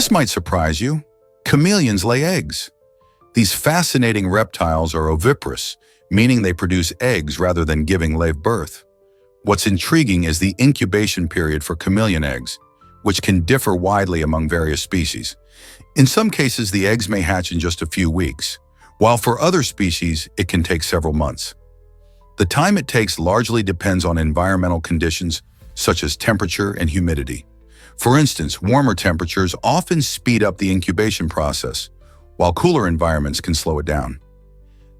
This might surprise you. Chameleons lay eggs. These fascinating reptiles are oviparous, meaning they produce eggs rather than giving live birth. What's intriguing is the incubation period for chameleon eggs, which can differ widely among various species. In some cases, the eggs may hatch in just a few weeks, while for other species, it can take several months. The time it takes largely depends on environmental conditions, such as temperature and humidity. For instance, warmer temperatures often speed up the incubation process, while cooler environments can slow it down.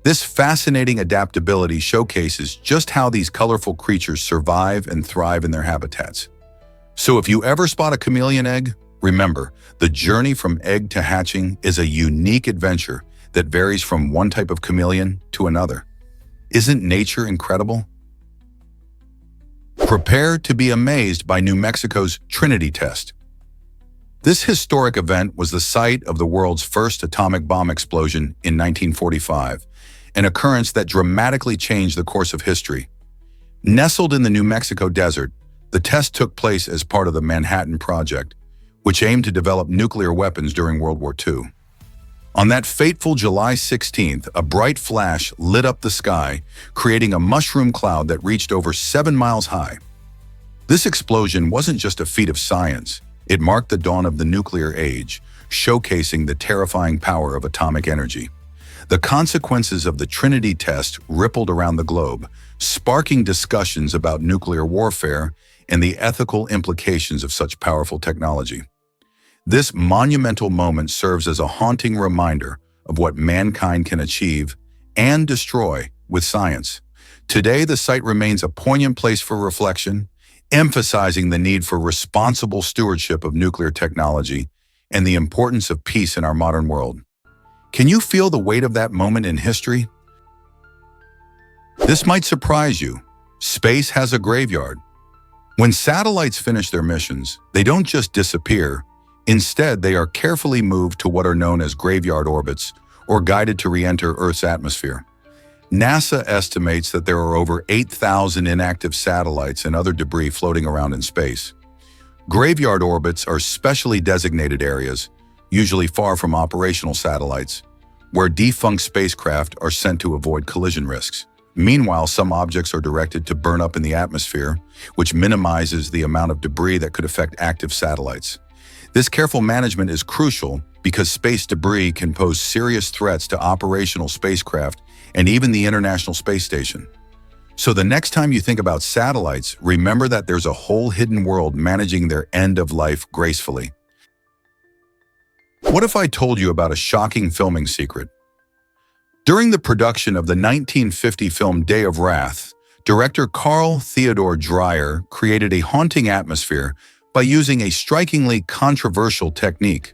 This fascinating adaptability showcases just how these colorful creatures survive and thrive in their habitats. So if you ever spot a chameleon egg, remember, the journey from egg to hatching is a unique adventure that varies from one type of chameleon to another. Isn't nature incredible? Prepare to be amazed by New Mexico's Trinity test. This historic event was the site of the world's first atomic bomb explosion in 1945, an occurrence that dramatically changed the course of history. Nestled in the New Mexico desert, the test took place as part of the Manhattan Project, which aimed to develop nuclear weapons during World War II. On that fateful July 16th, a bright flash lit up the sky, creating a mushroom cloud that reached over 7 miles high. This explosion wasn't just a feat of science. It marked the dawn of the nuclear age, showcasing the terrifying power of atomic energy. The consequences of the Trinity test rippled around the globe, sparking discussions about nuclear warfare and the ethical implications of such powerful technology. This monumental moment serves as a haunting reminder of what mankind can achieve and destroy with science. Today, the site remains a poignant place for reflection, emphasizing the need for responsible stewardship of nuclear technology and the importance of peace in our modern world. Can you feel the weight of that moment in history? This might surprise you. Space has a graveyard. When satellites finish their missions, they don't just disappear. Instead, they are carefully moved to what are known as graveyard orbits or guided to re-enter Earth's atmosphere. NASA estimates that there are over 8,000 inactive satellites and other debris floating around in space. Graveyard orbits are specially designated areas, usually far from operational satellites, where defunct spacecraft are sent to avoid collision risks. Meanwhile, some objects are directed to burn up in the atmosphere, which minimizes the amount of debris that could affect active satellites. This careful management is crucial because space debris can pose serious threats to operational spacecraft and even the International Space Station. So the next time you think about satellites, remember that there's a whole hidden world managing their end of life gracefully. What if I told you about a shocking filming secret? During the production of the 1950 film Day of Wrath, director Carl Theodor Dreyer created a haunting atmosphere by using a strikingly controversial technique.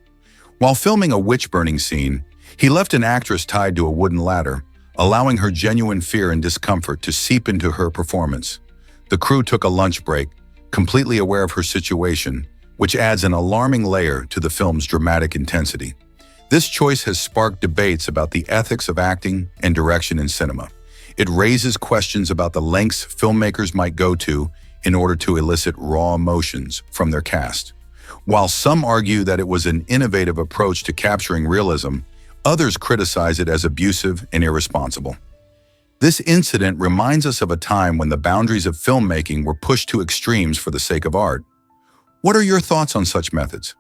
While filming a witch-burning scene, he left an actress tied to a wooden ladder, allowing her genuine fear and discomfort to seep into her performance. The crew took a lunch break, completely aware of her situation, which adds an alarming layer to the film's dramatic intensity. This choice has sparked debates about the ethics of acting and direction in cinema. It raises questions about the lengths filmmakers might go to in order to elicit raw emotions from their cast. While some argue that it was an innovative approach to capturing realism, others criticize it as abusive and irresponsible. This incident reminds us of a time when the boundaries of filmmaking were pushed to extremes for the sake of art. What are your thoughts on such methods?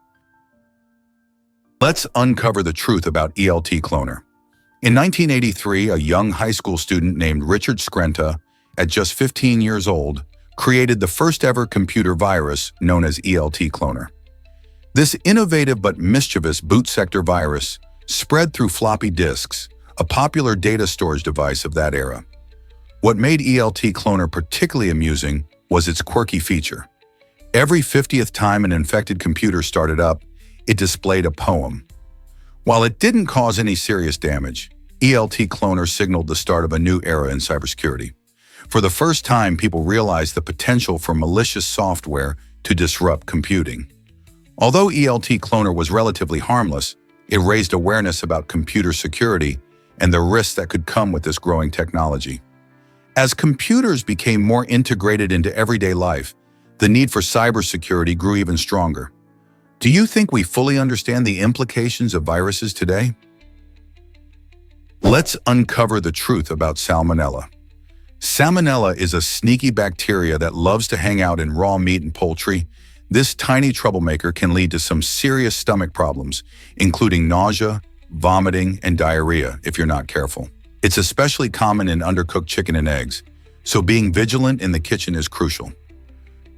Let's uncover the truth about ELT Cloner. In 1983, a young high school student named Richard Skrenta, at just 15 years old, created the first ever computer virus known as ELT Cloner. This innovative but mischievous boot sector virus spread through floppy disks, a popular data storage device of that era. What made ELT Cloner particularly amusing was its quirky feature. Every 50th time an infected computer started up, it displayed a poem. While it didn't cause any serious damage, ELT Cloner signaled the start of a new era in cybersecurity. For the first time, people realized the potential for malicious software to disrupt computing. Although ELT Cloner was relatively harmless, it raised awareness about computer security and the risks that could come with this growing technology. As computers became more integrated into everyday life, the need for cybersecurity grew even stronger. Do you think we fully understand the implications of viruses today? Let's uncover the truth about Salmonella. Salmonella is a sneaky bacteria that loves to hang out in raw meat and poultry. This tiny troublemaker can lead to some serious stomach problems, including nausea, vomiting, and diarrhea if you're not careful. It's especially common in undercooked chicken and eggs, so being vigilant in the kitchen is crucial.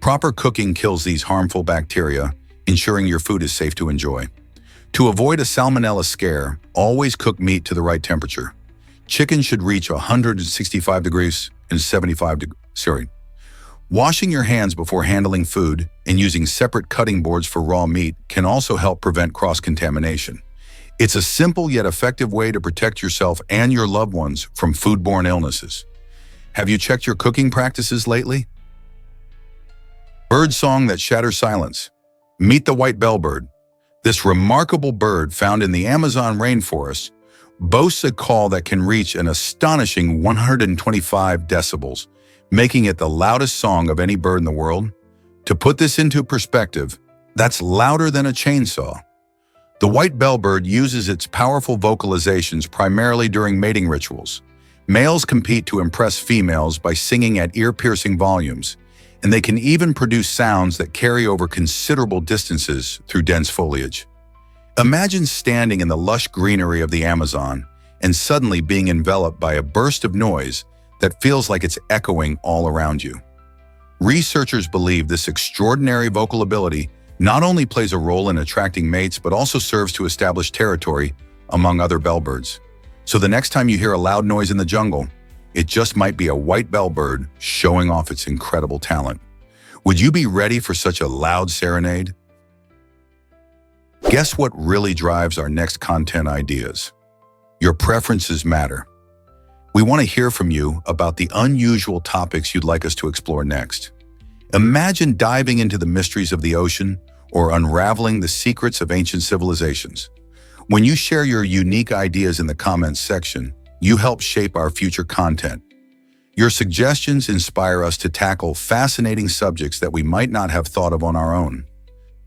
Proper cooking kills these harmful bacteria, ensuring your food is safe to enjoy. To avoid a salmonella scare, always cook meat to the right temperature. Chicken should reach 165 degrees and 75 degrees. Washing your hands before handling food and using separate cutting boards for raw meat can also help prevent cross-contamination. It's a simple yet effective way to protect yourself and your loved ones from foodborne illnesses. Have you checked your cooking practices lately? Bird song that shatters silence. Meet the white bellbird. This remarkable bird found in the Amazon rainforest boasts a call that can reach an astonishing 125 decibels, making it the loudest song of any bird in the world. To put this into perspective, that's louder than a chainsaw. The white bellbird uses its powerful vocalizations primarily during mating rituals. Males compete to impress females by singing at ear-piercing volumes, and they can even produce sounds that carry over considerable distances through dense foliage. Imagine standing in the lush greenery of the Amazon and suddenly being enveloped by a burst of noise that feels like it's echoing all around you. Researchers believe this extraordinary vocal ability not only plays a role in attracting mates but also serves to establish territory among other bellbirds. So the next time you hear a loud noise in the jungle, it just might be a white bellbird showing off its incredible talent. Would you be ready for such a loud serenade? Guess what really drives our next content ideas? Your preferences matter. We want to hear from you about the unusual topics you'd like us to explore next. Imagine diving into the mysteries of the ocean or unraveling the secrets of ancient civilizations. When you share your unique ideas in the comments section, you help shape our future content. Your suggestions inspire us to tackle fascinating subjects that we might not have thought of on our own.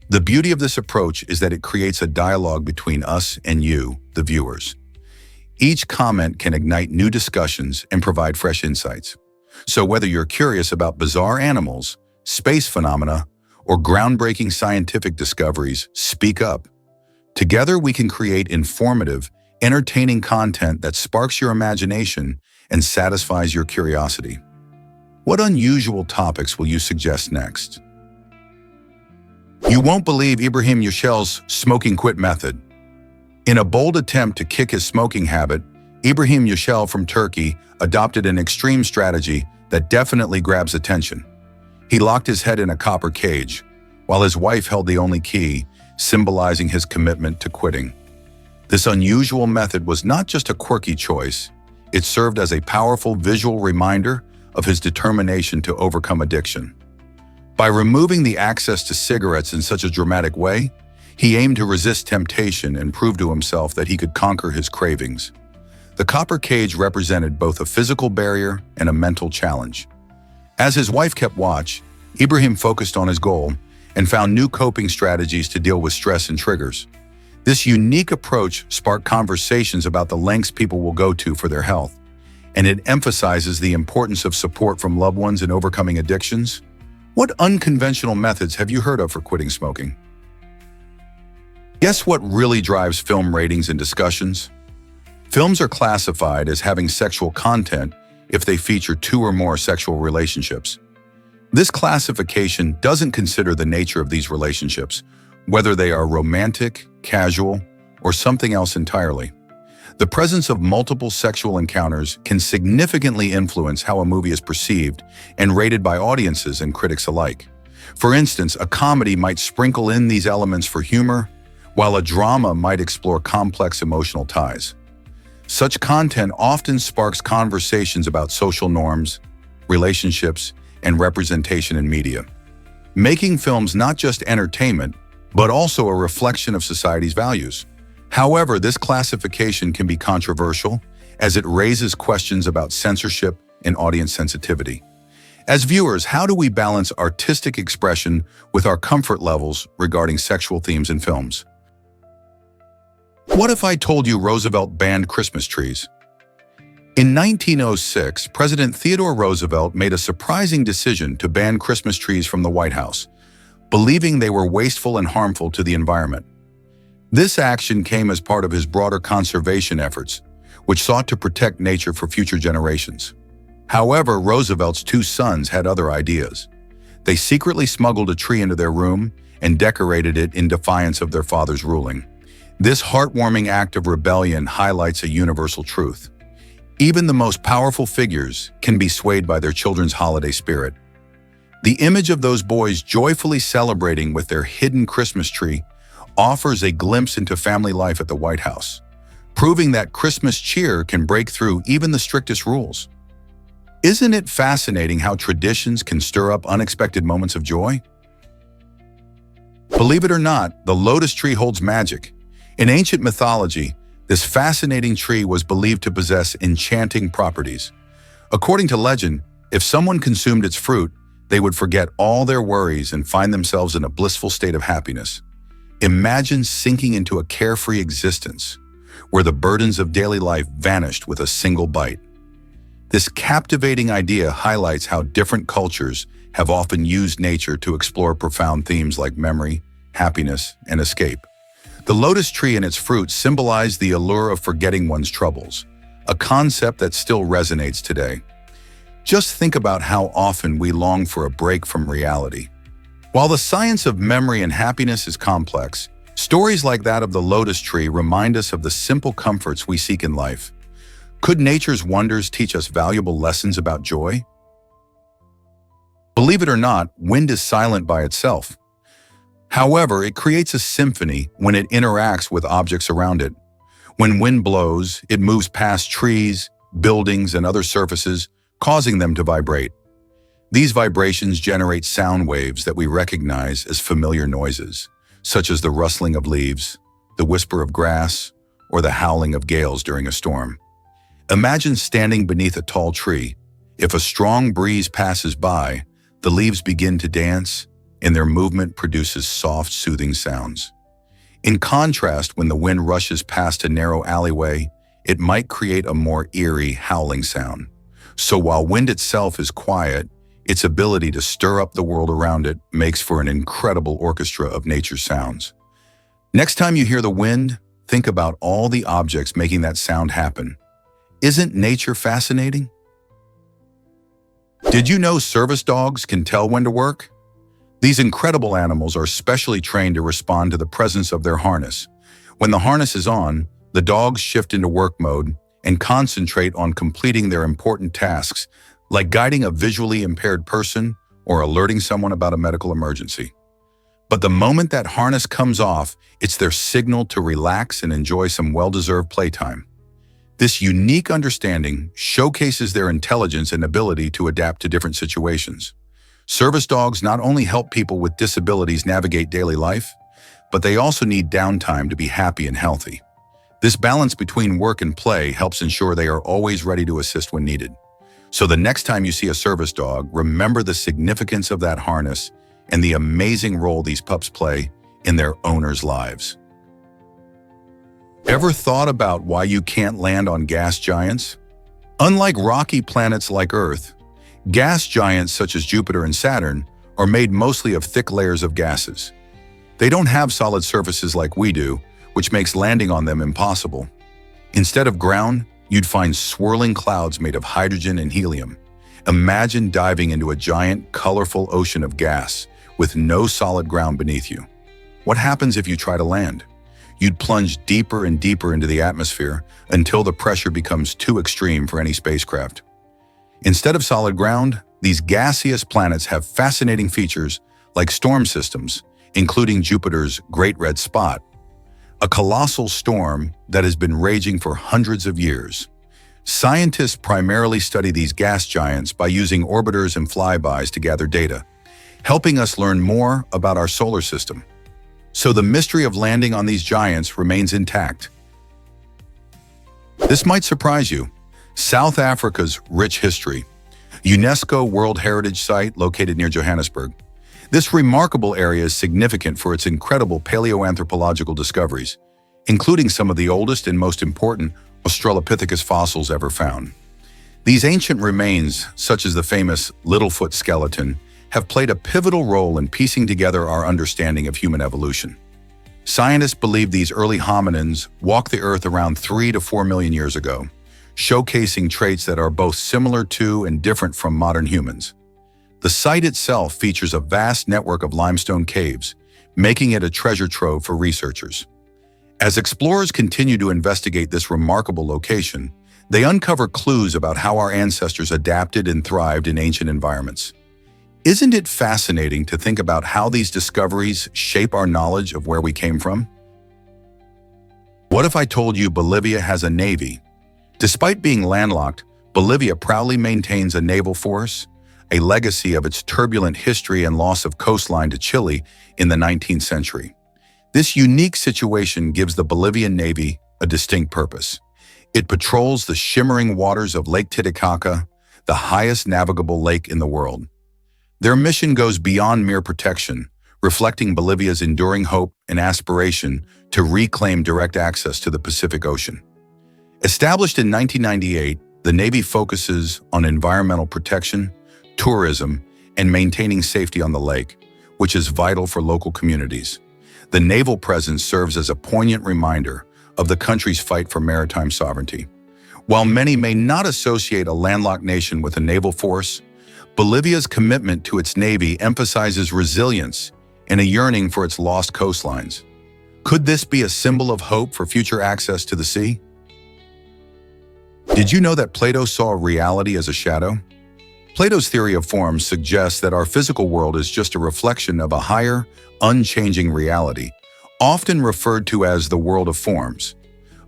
The beauty of this approach is that it creates a dialogue between us and you, the viewers. Each comment can ignite new discussions and provide fresh insights. So whether you're curious about bizarre animals, space phenomena, or groundbreaking scientific discoveries, speak up. Together we can create informative, entertaining content that sparks your imagination and satisfies your curiosity. What unusual topics will you suggest next? You won't believe Ibrahim Yushel's smoking quit method. In a bold attempt to kick his smoking habit, Ibrahim Yushel from Turkey adopted an extreme strategy that definitely grabs attention. He locked his head in a copper cage, while his wife held the only key, symbolizing his commitment to quitting. This unusual method was not just a quirky choice, it served as a powerful visual reminder of his determination to overcome addiction. By removing the access to cigarettes in such a dramatic way, he aimed to resist temptation and prove to himself that he could conquer his cravings. The copper cage represented both a physical barrier and a mental challenge. As his wife kept watch, Ibrahim focused on his goal and found new coping strategies to deal with stress and triggers. This unique approach sparked conversations about the lengths people will go to for their health, and it emphasizes the importance of support from loved ones in overcoming addictions. What unconventional methods have you heard of for quitting smoking? Guess what really drives film ratings and discussions? Films are classified as having sexual content if they feature 2 or more sexual relationships. This classification doesn't consider the nature of these relationships, whether they are romantic, casual, or something else entirely. The presence of multiple sexual encounters can significantly influence how a movie is perceived and rated by audiences and critics alike. For instance, a comedy might sprinkle in these elements for humor, while a drama might explore complex emotional ties. Such content often sparks conversations about social norms, relationships, and representation in media, making films not just entertainment, but also a reflection of society's values. However, this classification can be controversial as it raises questions about censorship and audience sensitivity. As viewers, how do we balance artistic expression with our comfort levels regarding sexual themes in films? What if I told you Roosevelt banned Christmas trees? In 1906, President Theodore Roosevelt made a surprising decision to ban Christmas trees from the White House, believing they were wasteful and harmful to the environment. This action came as part of his broader conservation efforts, which sought to protect nature for future generations. However, Roosevelt's two sons had other ideas. They secretly smuggled a tree into their room and decorated it in defiance of their father's ruling. This heartwarming act of rebellion highlights a universal truth. Even the most powerful figures can be swayed by their children's holiday spirit. The image of those boys joyfully celebrating with their hidden Christmas tree offers a glimpse into family life at the White House, proving that Christmas cheer can break through even the strictest rules. Isn't it fascinating how traditions can stir up unexpected moments of joy? Believe it or not, the lotus tree holds magic. In ancient mythology, this fascinating tree was believed to possess enchanting properties. According to legend, if someone consumed its fruit, they would forget all their worries and find themselves in a blissful state of happiness. Imagine sinking into a carefree existence, where the burdens of daily life vanished with a single bite. This captivating idea highlights how different cultures have often used nature to explore profound themes like memory, happiness, and escape. The lotus tree and its fruit symbolize the allure of forgetting one's troubles, a concept that still resonates today. Just think about how often we long for a break from reality. While the science of memory and happiness is complex, stories like that of the lotus tree remind us of the simple comforts we seek in life. Could nature's wonders teach us valuable lessons about joy? Believe it or not, wind is silent by itself. However, it creates a symphony when it interacts with objects around it. When wind blows, it moves past trees, buildings, and other surfaces, causing them to vibrate. These vibrations generate sound waves that we recognize as familiar noises, such as the rustling of leaves, the whisper of grass, or the howling of gales during a storm. Imagine standing beneath a tall tree. If a strong breeze passes by, the leaves begin to dance, and their movement produces soft, soothing sounds. In contrast, when the wind rushes past a narrow alleyway, it might create a more eerie, howling sound. So while wind itself is quiet, its ability to stir up the world around it makes for an incredible orchestra of nature's sounds. Next time you hear the wind, think about all the objects making that sound happen. Isn't nature fascinating? Did you know service dogs can tell when to work? These incredible animals are specially trained to respond to the presence of their harness. When the harness is on, the dogs shift into work mode and concentrate on completing their important tasks, like guiding a visually impaired person or alerting someone about a medical emergency. But the moment that harness comes off, it's their signal to relax and enjoy some well-deserved playtime. This unique understanding showcases their intelligence and ability to adapt to different situations. Service dogs not only help people with disabilities navigate daily life, but they also need downtime to be happy and healthy. This balance between work and play helps ensure they are always ready to assist when needed. So the next time you see a service dog, remember the significance of that harness and the amazing role these pups play in their owners' lives. Ever thought about why you can't land on gas giants? Unlike rocky planets like Earth, gas giants such as Jupiter and Saturn are made mostly of thick layers of gases. They don't have solid surfaces like we do, which makes landing on them impossible. Instead of ground, you'd find swirling clouds made of hydrogen and helium. Imagine diving into a giant, colorful ocean of gas with no solid ground beneath you. What happens if you try to land? You'd plunge deeper and deeper into the atmosphere until the pressure becomes too extreme for any spacecraft. Instead of solid ground, these gaseous planets have fascinating features like storm systems, including Jupiter's Great Red Spot, a colossal storm that has been raging for hundreds of years. Scientists primarily study these gas giants by using orbiters and flybys to gather data, helping us learn more about our solar system. So the mystery of landing on these giants remains intact. This might surprise you. South Africa's rich history. UNESCO World Heritage Site located near Johannesburg. This remarkable area is significant for its incredible paleoanthropological discoveries, including some of the oldest and most important Australopithecus fossils ever found. These ancient remains, such as the famous Littlefoot skeleton, have played a pivotal role in piecing together our understanding of human evolution. Scientists believe these early hominins walked the Earth around 3 to 4 million years ago, showcasing traits that are both similar to and different from modern humans. The site itself features a vast network of limestone caves, making it a treasure trove for researchers. As explorers continue to investigate this remarkable location, they uncover clues about how our ancestors adapted and thrived in ancient environments. Isn't it fascinating to think about how these discoveries shape our knowledge of where we came from? What if I told you Bolivia has a navy? Despite being landlocked, Bolivia proudly maintains a naval force, a legacy of its turbulent history and loss of coastline to Chile in the 19th century. This unique situation gives the Bolivian Navy a distinct purpose. It patrols the shimmering waters of Lake Titicaca, the highest navigable lake in the world. Their mission goes beyond mere protection, reflecting Bolivia's enduring hope and aspiration to reclaim direct access to the Pacific Ocean. Established in 1998, the Navy focuses on environmental protection, tourism, and maintaining safety on the lake, which is vital for local communities. The naval presence serves as a poignant reminder of the country's fight for maritime sovereignty. While many may not associate a landlocked nation with a naval force, Bolivia's commitment to its navy emphasizes resilience and a yearning for its lost coastlines. Could this be a symbol of hope for future access to the sea? Did you know that Plato saw reality as a shadow? Plato's theory of forms suggests that our physical world is just a reflection of a higher, unchanging reality, often referred to as the world of forms.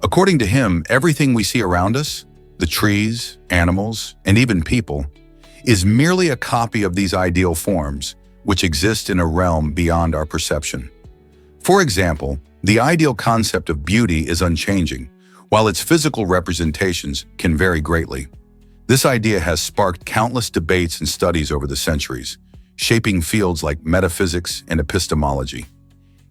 According to him, everything we see around us, the trees, animals, and even people, is merely a copy of these ideal forms, which exist in a realm beyond our perception. For example, the ideal concept of beauty is unchanging, while its physical representations can vary greatly. This idea has sparked countless debates and studies over the centuries, shaping fields like metaphysics and epistemology.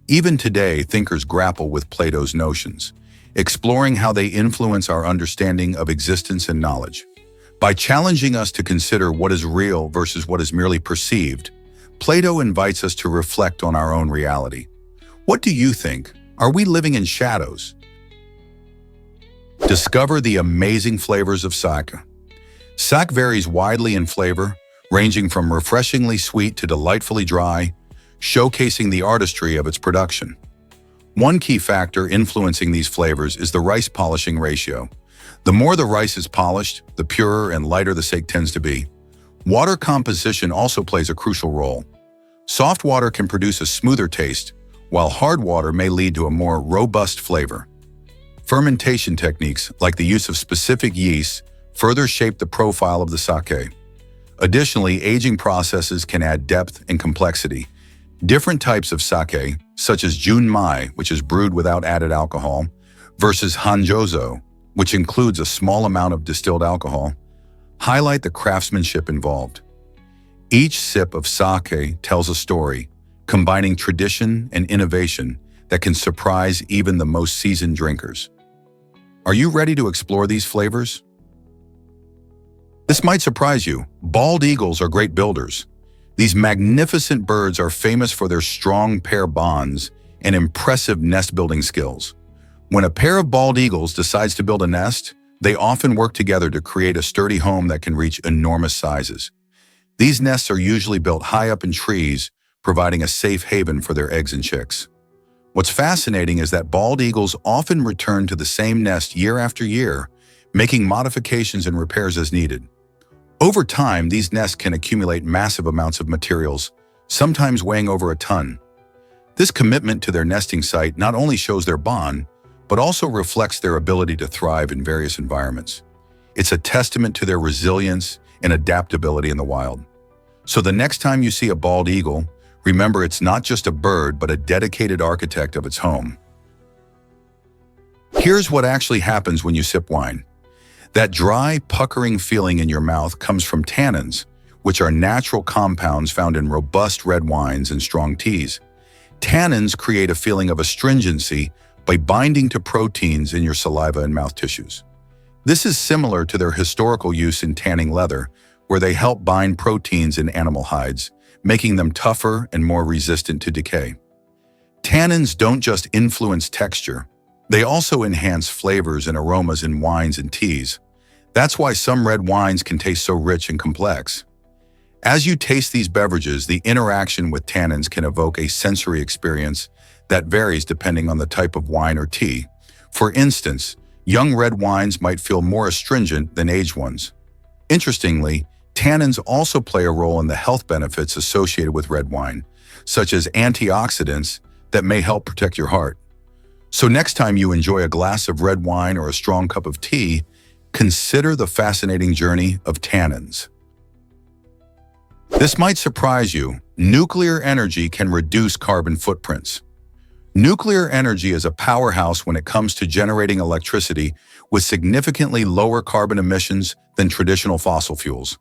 Even today, thinkers grapple with Plato's notions, exploring how they influence our understanding of existence and knowledge. By challenging us to consider what is real versus what is merely perceived, Plato invites us to reflect on our own reality. What do you think? Are we living in shadows? Discover the amazing flavors of sake. Sake varies widely in flavor, ranging from refreshingly sweet to delightfully dry, showcasing the artistry of its production. One key factor influencing these flavors is the rice polishing ratio. The more the rice is polished, the purer and lighter the sake tends to be. Water composition also plays a crucial role. Soft water can produce a smoother taste, while hard water may lead to a more robust flavor. Fermentation techniques, like the use of specific yeasts, further shape the profile of the sake. Additionally, aging processes can add depth and complexity. Different types of sake, such as junmai, which is brewed without added alcohol, versus hanjozo, which includes a small amount of distilled alcohol, highlight the craftsmanship involved. Each sip of sake tells a story, combining tradition and innovation that can surprise even the most seasoned drinkers. Are you ready to explore these flavors? This might surprise you. Bald eagles are great builders. These magnificent birds are famous for their strong pair bonds and impressive nest-building skills. When a pair of bald eagles decides to build a nest, they often work together to create a sturdy home that can reach enormous sizes. These nests are usually built high up in trees, providing a safe haven for their eggs and chicks. What's fascinating is that bald eagles often return to the same nest year after year, making modifications and repairs as needed. Over time, these nests can accumulate massive amounts of materials, sometimes weighing over a ton. This commitment to their nesting site not only shows their bond, but also reflects their ability to thrive in various environments. It's a testament to their resilience and adaptability in the wild. So the next time you see a bald eagle, remember it's not just a bird, but a dedicated architect of its home. Here's what actually happens when you sip wine. That dry, puckering feeling in your mouth comes from tannins, which are natural compounds found in robust red wines and strong teas. Tannins create a feeling of astringency by binding to proteins in your saliva and mouth tissues. This is similar to their historical use in tanning leather, where they help bind proteins in animal hides, making them tougher and more resistant to decay. Tannins don't just influence texture, they also enhance flavors and aromas in wines and teas. That's why some red wines can taste so rich and complex. As you taste these beverages, the interaction with tannins can evoke a sensory experience that varies depending on the type of wine or tea. For instance, young red wines might feel more astringent than aged ones. Interestingly, tannins also play a role in the health benefits associated with red wine, such as antioxidants that may help protect your heart. So next time you enjoy a glass of red wine or a strong cup of tea, consider the fascinating journey of tannins. This might surprise you. Nuclear energy can reduce carbon footprints. Nuclear energy is a powerhouse when it comes to generating electricity with significantly lower carbon emissions than traditional fossil fuels.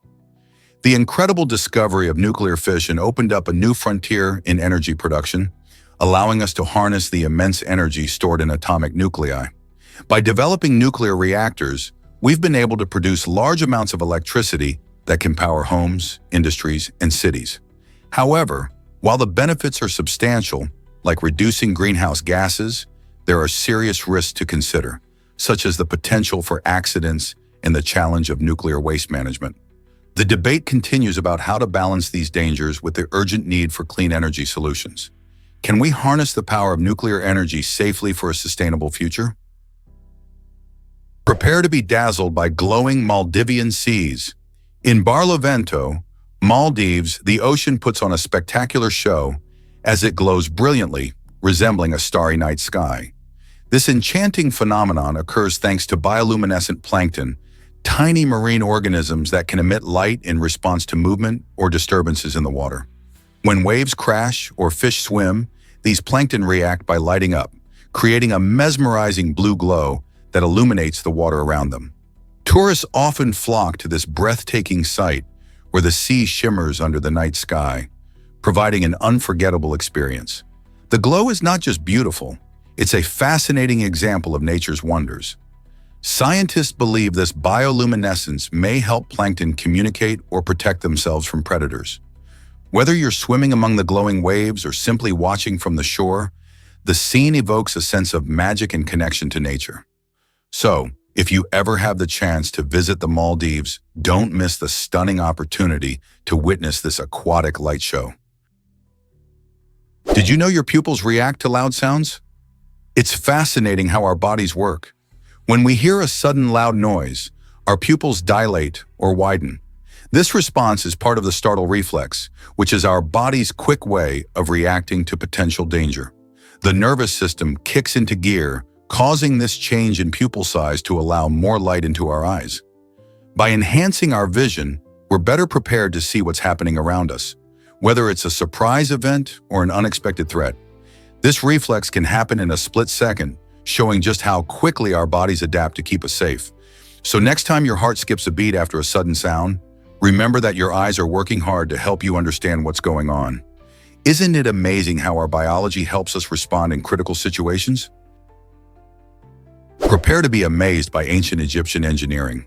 The incredible discovery of nuclear fission opened up a new frontier in energy production, allowing us to harness the immense energy stored in atomic nuclei. By developing nuclear reactors, we've been able to produce large amounts of electricity that can power homes, industries, and cities. However, while the benefits are substantial, like reducing greenhouse gases, there are serious risks to consider, such as the potential for accidents and the challenge of nuclear waste management. The debate continues about how to balance these dangers with the urgent need for clean energy solutions. Can we harness the power of nuclear energy safely for a sustainable future? Prepare to be dazzled by glowing Maldivian seas. In Barlovento, Maldives, the ocean puts on a spectacular show as it glows brilliantly, resembling a starry night sky. This enchanting phenomenon occurs thanks to bioluminescent plankton, tiny marine organisms that can emit light in response to movement or disturbances in the water. When waves crash or fish swim, these plankton react by lighting up, creating a mesmerizing blue glow that illuminates the water around them. Tourists often flock to this breathtaking sight where the sea shimmers under the night sky, providing an unforgettable experience. The glow is not just beautiful, it's a fascinating example of nature's wonders. Scientists believe this bioluminescence may help plankton communicate or protect themselves from predators. Whether you're swimming among the glowing waves or simply watching from the shore, the scene evokes a sense of magic and connection to nature. So, if you ever have the chance to visit the Maldives, don't miss the stunning opportunity to witness this aquatic light show. Did you know your pupils react to loud sounds? It's fascinating how our bodies work. When we hear a sudden loud noise, our pupils dilate or widen. This response is part of the startle reflex, which is our body's quick way of reacting to potential danger. The nervous system kicks into gear, causing this change in pupil size to allow more light into our eyes. By enhancing our vision, we're better prepared to see what's happening around us, whether it's a surprise event or an unexpected threat. This reflex can happen in a split second, showing just how quickly our bodies adapt to keep us safe. So next time your heart skips a beat after a sudden sound, remember that your eyes are working hard to help you understand what's going on. Isn't it amazing how our biology helps us respond in critical situations? Prepare to be amazed by ancient Egyptian engineering.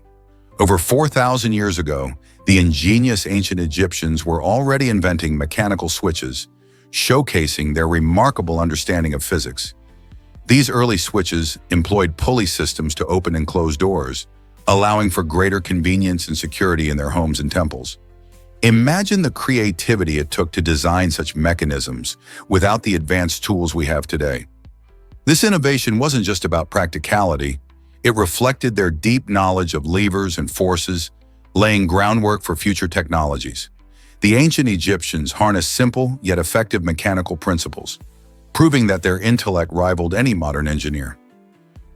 Over 4,000 years ago, the ingenious ancient Egyptians were already inventing mechanical switches, showcasing their remarkable understanding of physics. These early switches employed pulley systems to open and close doors, allowing for greater convenience and security in their homes and temples. Imagine the creativity it took to design such mechanisms without the advanced tools we have today. This innovation wasn't just about practicality, it reflected their deep knowledge of levers and forces, laying groundwork for future technologies. The ancient Egyptians harnessed simple yet effective mechanical principles, proving that their intellect rivaled any modern engineer.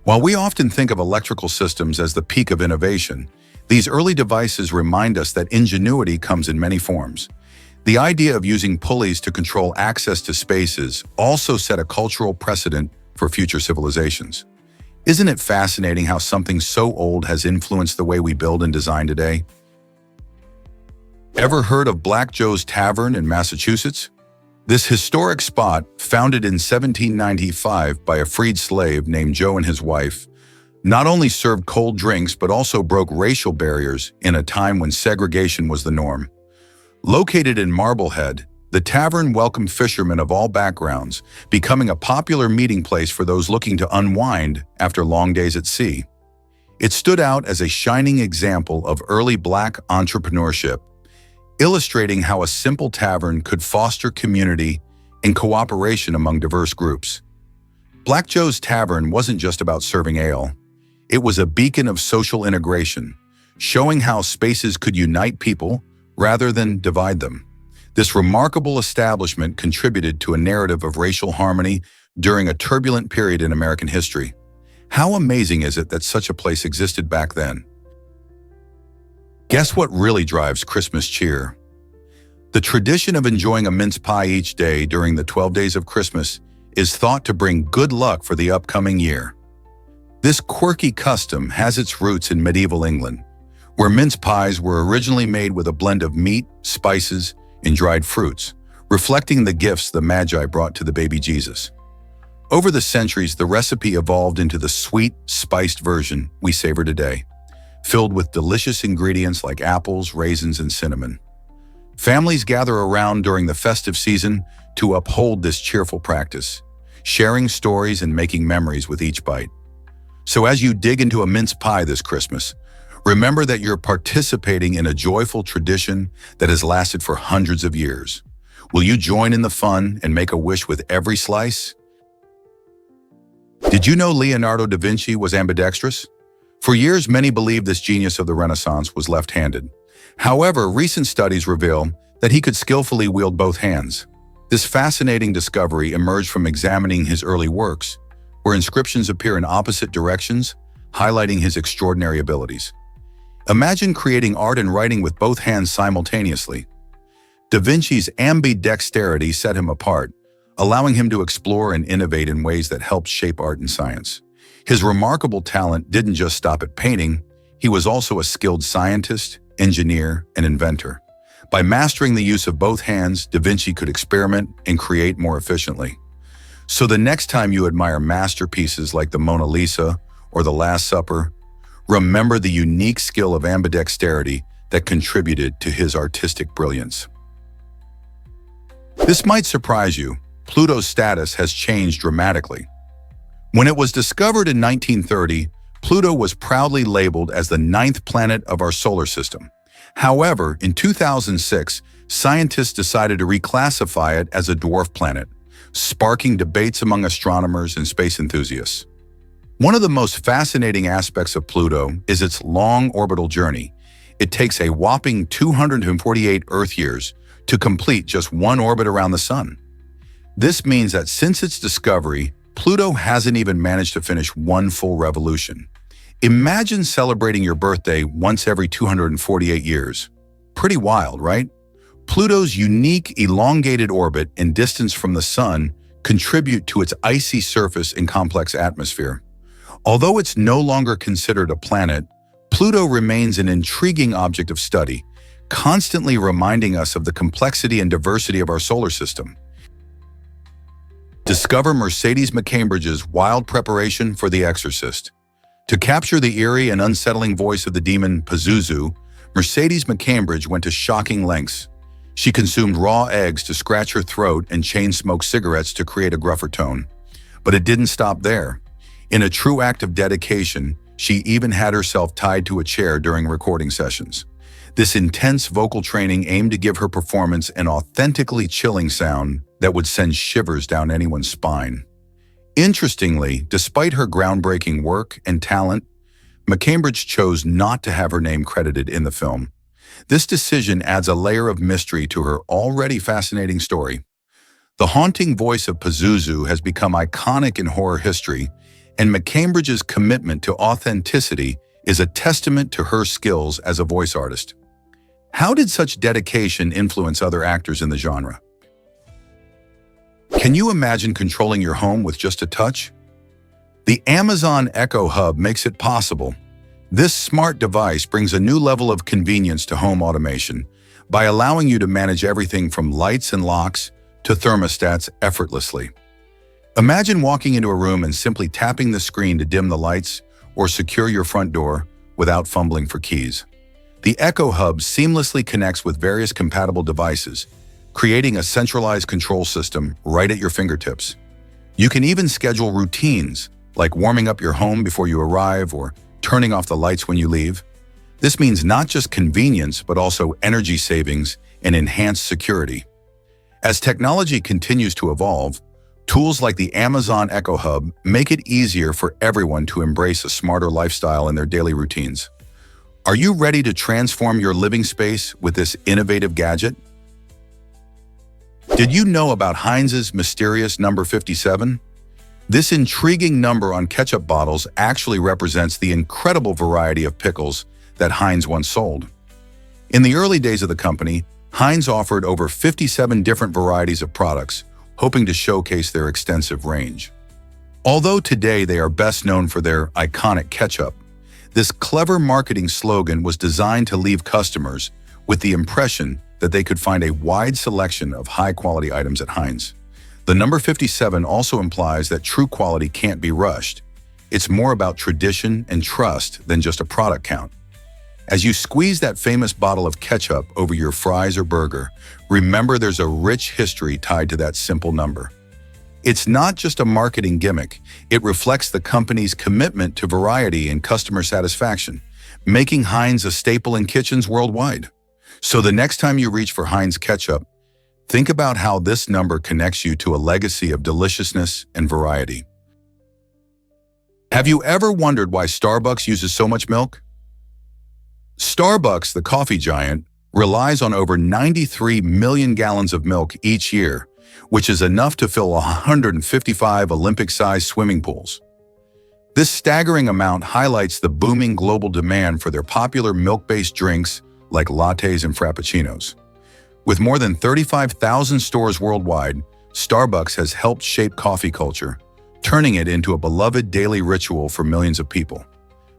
While we often think of electrical systems as the peak of innovation, these early devices remind us that ingenuity comes in many forms. The idea of using pulleys to control access to spaces also set a cultural precedent for future civilizations. Isn't it fascinating how something so old has influenced the way we build and design today? Ever heard of Black Joe's Tavern in Massachusetts? This historic spot, founded in 1795 by a freed slave named Joe and his wife, not only served cold drinks but also broke racial barriers in a time when segregation was the norm. Located in Marblehead, the tavern welcomed fishermen of all backgrounds, becoming a popular meeting place for those looking to unwind after long days at sea. It stood out as a shining example of early Black entrepreneurship, illustrating how a simple tavern could foster community and cooperation among diverse groups. Black Joe's Tavern wasn't just about serving ale. It was a beacon of social integration, showing how spaces could unite people rather than divide them. This remarkable establishment contributed to a narrative of racial harmony during a turbulent period in American history. How amazing is it that such a place existed back then? Guess what really drives Christmas cheer? The tradition of enjoying a mince pie each day during the 12 days of Christmas is thought to bring good luck for the upcoming year. This quirky custom has its roots in medieval England, where mince pies were originally made with a blend of meat, spices, and dried fruits, reflecting the gifts the Magi brought to the baby Jesus. Over the centuries, the recipe evolved into the sweet, spiced version we savor today, filled with delicious ingredients like apples, raisins, and cinnamon. Families gather around during the festive season to uphold this cheerful practice, sharing stories and making memories with each bite. So as you dig into a mince pie this Christmas, remember that you're participating in a joyful tradition that has lasted for hundreds of years. Will you join in the fun and make a wish with every slice? Did you know Leonardo da Vinci was ambidextrous? For years, many believed this genius of the Renaissance was left-handed. However, recent studies reveal that he could skillfully wield both hands. This fascinating discovery emerged from examining his early works, where inscriptions appear in opposite directions, highlighting his extraordinary abilities. Imagine creating art and writing with both hands simultaneously. Da Vinci's ambidexterity set him apart, allowing him to explore and innovate in ways that helped shape art and science. His remarkable talent didn't just stop at painting, he was also a skilled scientist, engineer, and inventor. By mastering the use of both hands, Da Vinci could experiment and create more efficiently. So the next time you admire masterpieces like the Mona Lisa or the Last Supper, remember the unique skill of ambidexterity that contributed to his artistic brilliance. This might surprise you. Pluto's status has changed dramatically. When it was discovered in 1930, Pluto was proudly labeled as the 9th planet of our solar system. However, in 2006, scientists decided to reclassify it as a dwarf planet, sparking debates among astronomers and space enthusiasts. One of the most fascinating aspects of Pluto is its long orbital journey. It takes a whopping 248 Earth years to complete just one orbit around the Sun. This means that since its discovery, Pluto hasn't even managed to finish one full revolution. Imagine celebrating your birthday once every 248 years. Pretty wild, right? Pluto's unique, elongated orbit and distance from the Sun contribute to its icy surface and complex atmosphere. Although it's no longer considered a planet, Pluto remains an intriguing object of study, constantly reminding us of the complexity and diversity of our solar system. Discover Mercedes McCambridge's wild preparation for The Exorcist. To capture the eerie and unsettling voice of the demon Pazuzu, Mercedes McCambridge went to shocking lengths. She consumed raw eggs to scratch her throat and chain-smoked cigarettes to create a gruffer tone. But it didn't stop there. In a true act of dedication, she even had herself tied to a chair during recording sessions. This intense vocal training aimed to give her performance an authentically chilling sound that would send shivers down anyone's spine. Interestingly, despite her groundbreaking work and talent, McCambridge chose not to have her name credited in the film. This decision adds a layer of mystery to her already fascinating story. The haunting voice of Pazuzu has become iconic in horror history, and McCambridge's commitment to authenticity is a testament to her skills as a voice artist. How did such dedication influence other actors in the genre? Can you imagine controlling your home with just a touch? The Amazon Echo Hub makes it possible. This smart device brings a new level of convenience to home automation by allowing you to manage everything from lights and locks to thermostats effortlessly. Imagine walking into a room and simply tapping the screen to dim the lights or secure your front door without fumbling for keys. The Echo Hub seamlessly connects with various compatible devices, creating a centralized control system right at your fingertips. You can even schedule routines, like warming up your home before you arrive or turning off the lights when you leave. This means not just convenience, but also energy savings and enhanced security. As technology continues to evolve, tools like the Amazon Echo Hub make it easier for everyone to embrace a smarter lifestyle in their daily routines. Are you ready to transform your living space with this innovative gadget? Did you know about Heinz's mysterious number 57? This intriguing number on ketchup bottles actually represents the incredible variety of pickles that Heinz once sold. In the early days of the company, Heinz offered over 57 different varieties of products, hoping to showcase their extensive range. Although today they are best known for their iconic ketchup, this clever marketing slogan was designed to leave customers with the impression that they could find a wide selection of high-quality items at Heinz. The number 57 also implies that true quality can't be rushed. It's more about tradition and trust than just a product count. As you squeeze that famous bottle of ketchup over your fries or burger, remember there's a rich history tied to that simple number. It's not just a marketing gimmick, it reflects the company's commitment to variety and customer satisfaction, making Heinz a staple in kitchens worldwide. So the next time you reach for Heinz ketchup, think about how this number connects you to a legacy of deliciousness and variety. Have you ever wondered why Starbucks uses so much milk? Starbucks, the coffee giant, relies on over 93 million gallons of milk each year, which is enough to fill 155 Olympic-sized swimming pools. This staggering amount highlights the booming global demand for their popular milk-based drinks like lattes and frappuccinos. With more than 35,000 stores worldwide, Starbucks has helped shape coffee culture, turning it into a beloved daily ritual for millions of people.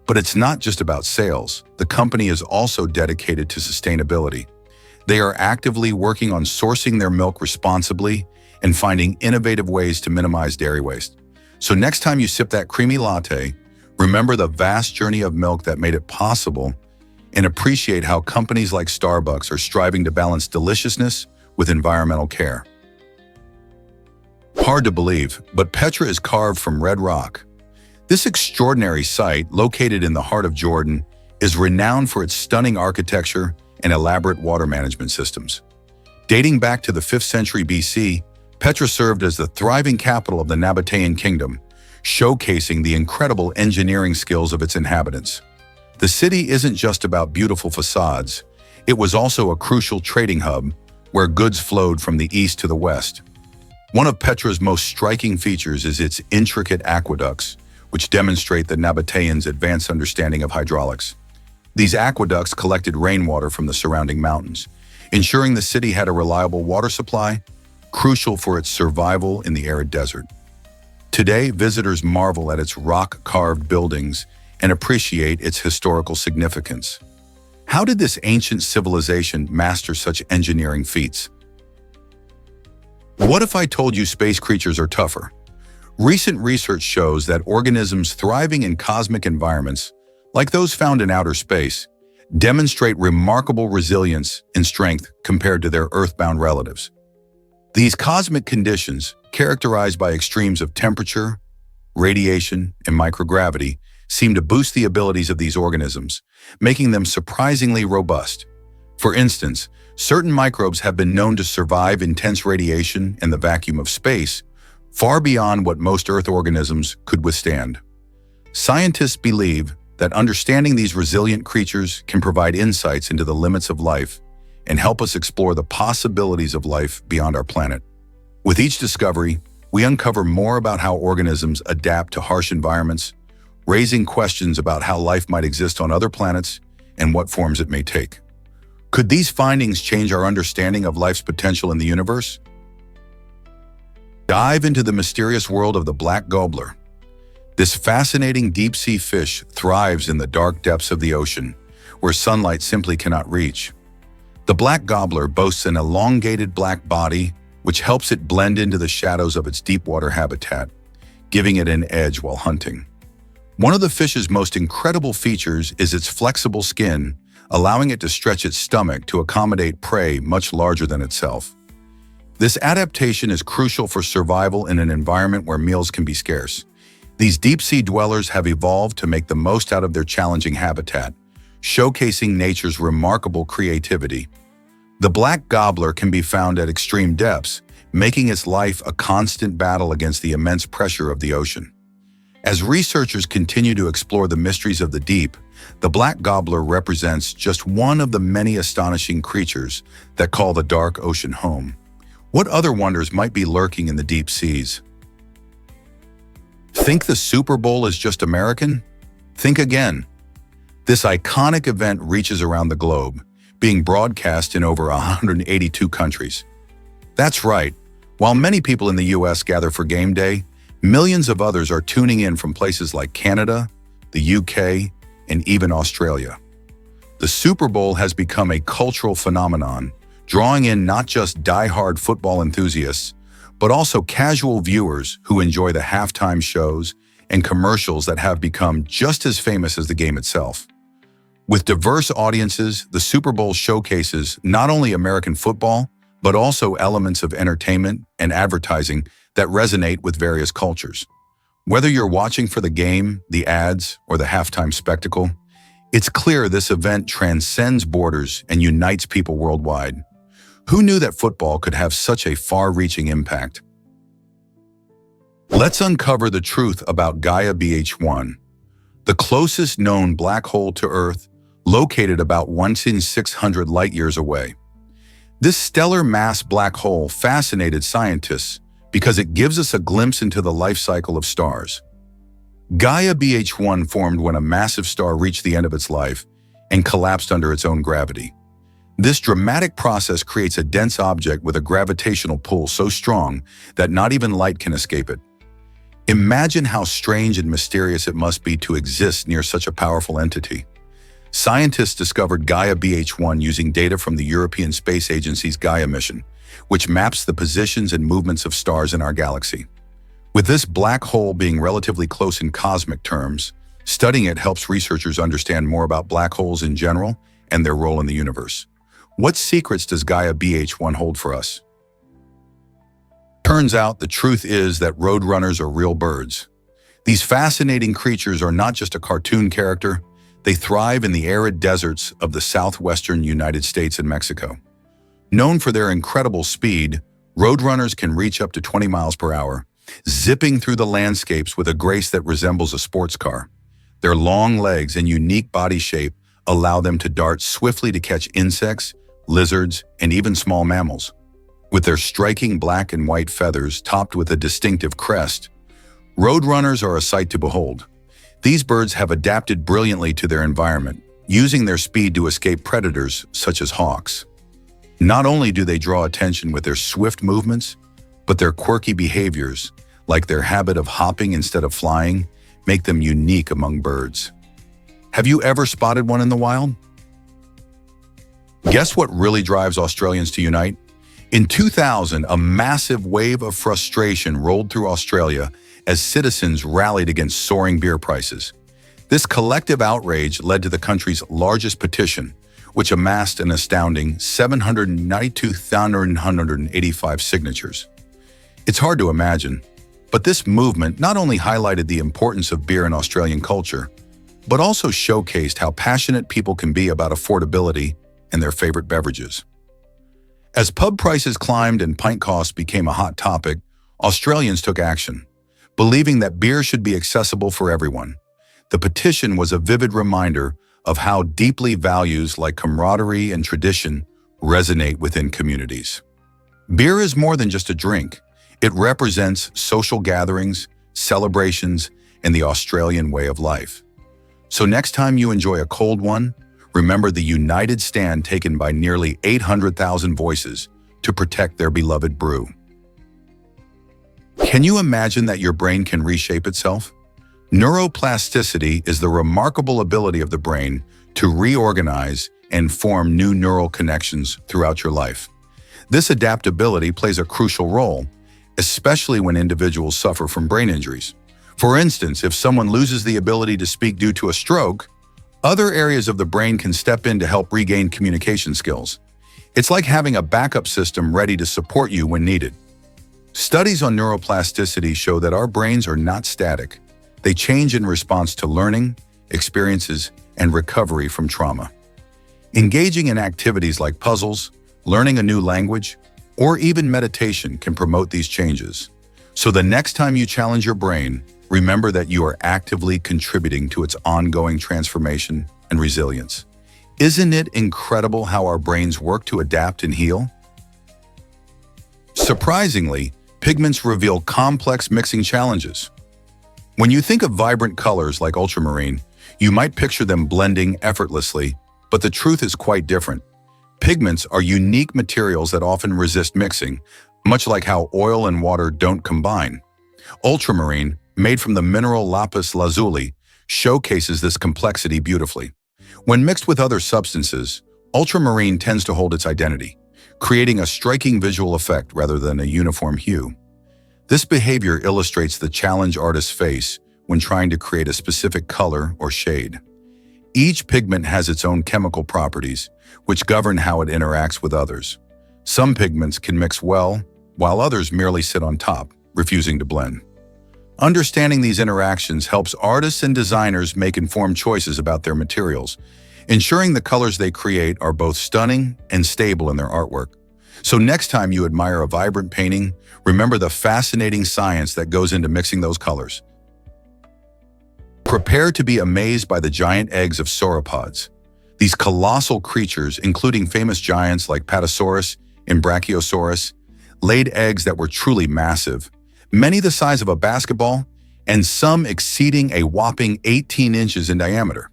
But it's not just about sales. The company is also dedicated to sustainability. They are actively working on sourcing their milk responsibly and finding innovative ways to minimize dairy waste. So next time you sip that creamy latte, remember the vast journey of milk that made it possible and appreciate how companies like Starbucks are striving to balance deliciousness with environmental care. Hard to believe, but Petra is carved from red rock. This extraordinary site, located in the heart of Jordan, is renowned for its stunning architecture and elaborate water management systems. Dating back to the 5th century BC, Petra served as the thriving capital of the Nabatean kingdom, showcasing the incredible engineering skills of its inhabitants. The city isn't just about beautiful facades. It was also a crucial trading hub where goods flowed from the east to the west. One of Petra's most striking features is its intricate aqueducts, which demonstrate the Nabateans' advanced understanding of hydraulics. These aqueducts collected rainwater from the surrounding mountains, ensuring the city had a reliable water supply, crucial for its survival in the arid desert. Today, visitors marvel at its rock-carved buildings and appreciate its historical significance. How did this ancient civilization master such engineering feats? What if I told you space creatures are tougher? Recent research shows that organisms thriving in cosmic environments, like those found in outer space, demonstrate remarkable resilience and strength compared to their earthbound relatives. These cosmic conditions, characterized by extremes of temperature, radiation, and microgravity, seem to boost the abilities of these organisms, making them surprisingly robust. For instance, certain microbes have been known to survive intense radiation and the vacuum of space, far beyond what most Earth organisms could withstand. Scientists believe that understanding these resilient creatures can provide insights into the limits of life and help us explore the possibilities of life beyond our planet. With each discovery, we uncover more about how organisms adapt to harsh environments, raising questions about how life might exist on other planets and what forms it may take. Could these findings change our understanding of life's potential in the universe? Dive into the mysterious world of the black gobbler. This fascinating deep-sea fish thrives in the dark depths of the ocean, where sunlight simply cannot reach. The black gobbler boasts an elongated black body, which helps it blend into the shadows of its deep-water habitat, giving it an edge while hunting. One of the fish's most incredible features is its flexible skin, allowing it to stretch its stomach to accommodate prey much larger than itself. This adaptation is crucial for survival in an environment where meals can be scarce. These deep-sea dwellers have evolved to make the most out of their challenging habitat, showcasing nature's remarkable creativity. The black gobbler can be found at extreme depths, making its life a constant battle against the immense pressure of the ocean. As researchers continue to explore the mysteries of the deep, the black gobbler represents just one of the many astonishing creatures that call the dark ocean home. What other wonders might be lurking in the deep seas? Think the Super Bowl is just American? Think again. This iconic event reaches around the globe, being broadcast in over 182 countries. That's right. While many people in the US gather for game day, millions of others are tuning in from places like Canada, the UK, and even Australia. The Super Bowl has become a cultural phenomenon, drawing in not just die-hard football enthusiasts, but also casual viewers who enjoy the halftime shows and commercials that have become just as famous as the game itself. With diverse audiences, the Super Bowl showcases not only American football, but also elements of entertainment and advertising that resonate with various cultures. Whether you're watching for the game, the ads, or the halftime spectacle, it's clear this event transcends borders and unites people worldwide. Who knew that football could have such a far-reaching impact? Let's uncover the truth about Gaia BH1, the closest known black hole to Earth, located about 1,600 light-years away. This stellar mass black hole fascinated scientists because it gives us a glimpse into the life cycle of stars. Gaia BH1 formed when a massive star reached the end of its life and collapsed under its own gravity. This dramatic process creates a dense object with a gravitational pull so strong that not even light can escape it. Imagine how strange and mysterious it must be to exist near such a powerful entity. Scientists discovered Gaia BH1 using data from the European Space Agency's Gaia mission, which maps the positions and movements of stars in our galaxy. With this black hole being relatively close in cosmic terms, studying it helps researchers understand more about black holes in general and their role in the universe. What secrets does Gaia BH1 hold for us? Turns out the truth is that roadrunners are real birds. These fascinating creatures are not just a cartoon character, they thrive in the arid deserts of the southwestern United States and Mexico. Known for their incredible speed, roadrunners can reach up to 20 miles per hour, zipping through the landscapes with a grace that resembles a sports car. Their long legs and unique body shape allow them to dart swiftly to catch insects, lizards, and even small mammals. With their striking black and white feathers topped with a distinctive crest, roadrunners are a sight to behold. These birds have adapted brilliantly to their environment, using their speed to escape predators such as hawks. Not only do they draw attention with their swift movements, but their quirky behaviors, like their habit of hopping instead of flying, make them unique among birds. Have you ever spotted one in the wild? Guess what really drives Australians to unite? In 2000, a massive wave of frustration rolled through Australia as citizens rallied against soaring beer prices. This collective outrage led to the country's largest petition, which amassed an astounding 792,185 signatures. It's hard to imagine, but this movement not only highlighted the importance of beer in Australian culture, but also showcased how passionate people can be about affordability and their favorite beverages. As pub prices climbed and pint costs became a hot topic, Australians took action, believing that beer should be accessible for everyone. The petition was a vivid reminder of how deeply values like camaraderie and tradition resonate within communities. Beer is more than just a drink. It represents social gatherings, celebrations, and the Australian way of life. So next time you enjoy a cold one, remember the united stand taken by nearly 800,000 voices to protect their beloved brew. Can you imagine that your brain can reshape itself? Neuroplasticity is the remarkable ability of the brain to reorganize and form new neural connections throughout your life. This adaptability plays a crucial role, especially when individuals suffer from brain injuries. For instance, if someone loses the ability to speak due to a stroke, other areas of the brain can step in to help regain communication skills. It's like having a backup system ready to support you when needed. Studies on neuroplasticity show that our brains are not static. They change in response to learning, experiences, and recovery from trauma. Engaging in activities like puzzles, learning a new language, or even meditation can promote these changes. So the next time you challenge your brain, remember that you are actively contributing to its ongoing transformation and resilience. Isn't it incredible how our brains work to adapt and heal? Surprisingly, pigments reveal complex mixing challenges. When you think of vibrant colors like ultramarine, you might picture them blending effortlessly, but the truth is quite different. Pigments are unique materials that often resist mixing, much like how oil and water don't combine. Ultramarine, made from the mineral lapis lazuli, showcases this complexity beautifully. When mixed with other substances, ultramarine tends to hold its identity, creating a striking visual effect rather than a uniform hue. This behavior illustrates the challenge artists face when trying to create a specific color or shade. Each pigment has its own chemical properties, which govern how it interacts with others. Some pigments can mix well, while others merely sit on top, refusing to blend. Understanding these interactions helps artists and designers make informed choices about their materials, ensuring the colors they create are both stunning and stable in their artwork. So next time you admire a vibrant painting, remember the fascinating science that goes into mixing those colors. Prepare to be amazed by the giant eggs of sauropods. These colossal creatures, including famous giants like Patasaurus and Brachiosaurus, laid eggs that were truly massive, many the size of a basketball, and some exceeding a whopping 18 inches in diameter.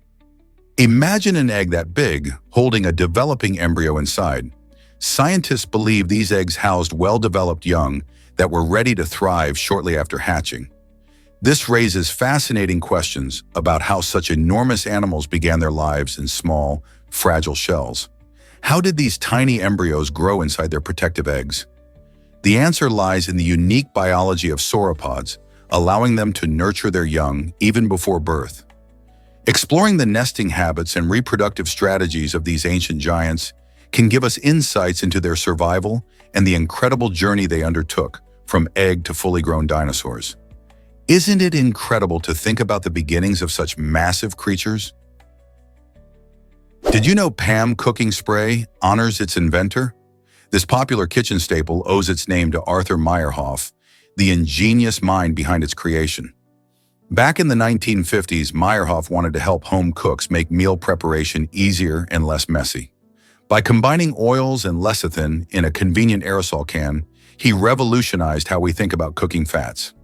Imagine an egg that big, holding a developing embryo inside. Scientists believe these eggs housed well-developed young that were ready to thrive shortly after hatching. This raises fascinating questions about how such enormous animals began their lives in small, fragile shells. How did these tiny embryos grow inside their protective eggs? The answer lies in the unique biology of sauropods, allowing them to nurture their young even before birth. Exploring the nesting habits and reproductive strategies of these ancient giants can give us insights into their survival and the incredible journey they undertook from egg to fully grown dinosaurs. Isn't it incredible to think about the beginnings of such massive creatures? Did you know Pam cooking spray honors its inventor? This popular kitchen staple owes its name to Arthur Meyerhoff, the ingenious mind behind its creation. Back in the 1950s, Meyerhoff wanted to help home cooks make meal preparation easier and less messy. By combining oils and lecithin in a convenient aerosol can, he revolutionized how we think about cooking fats.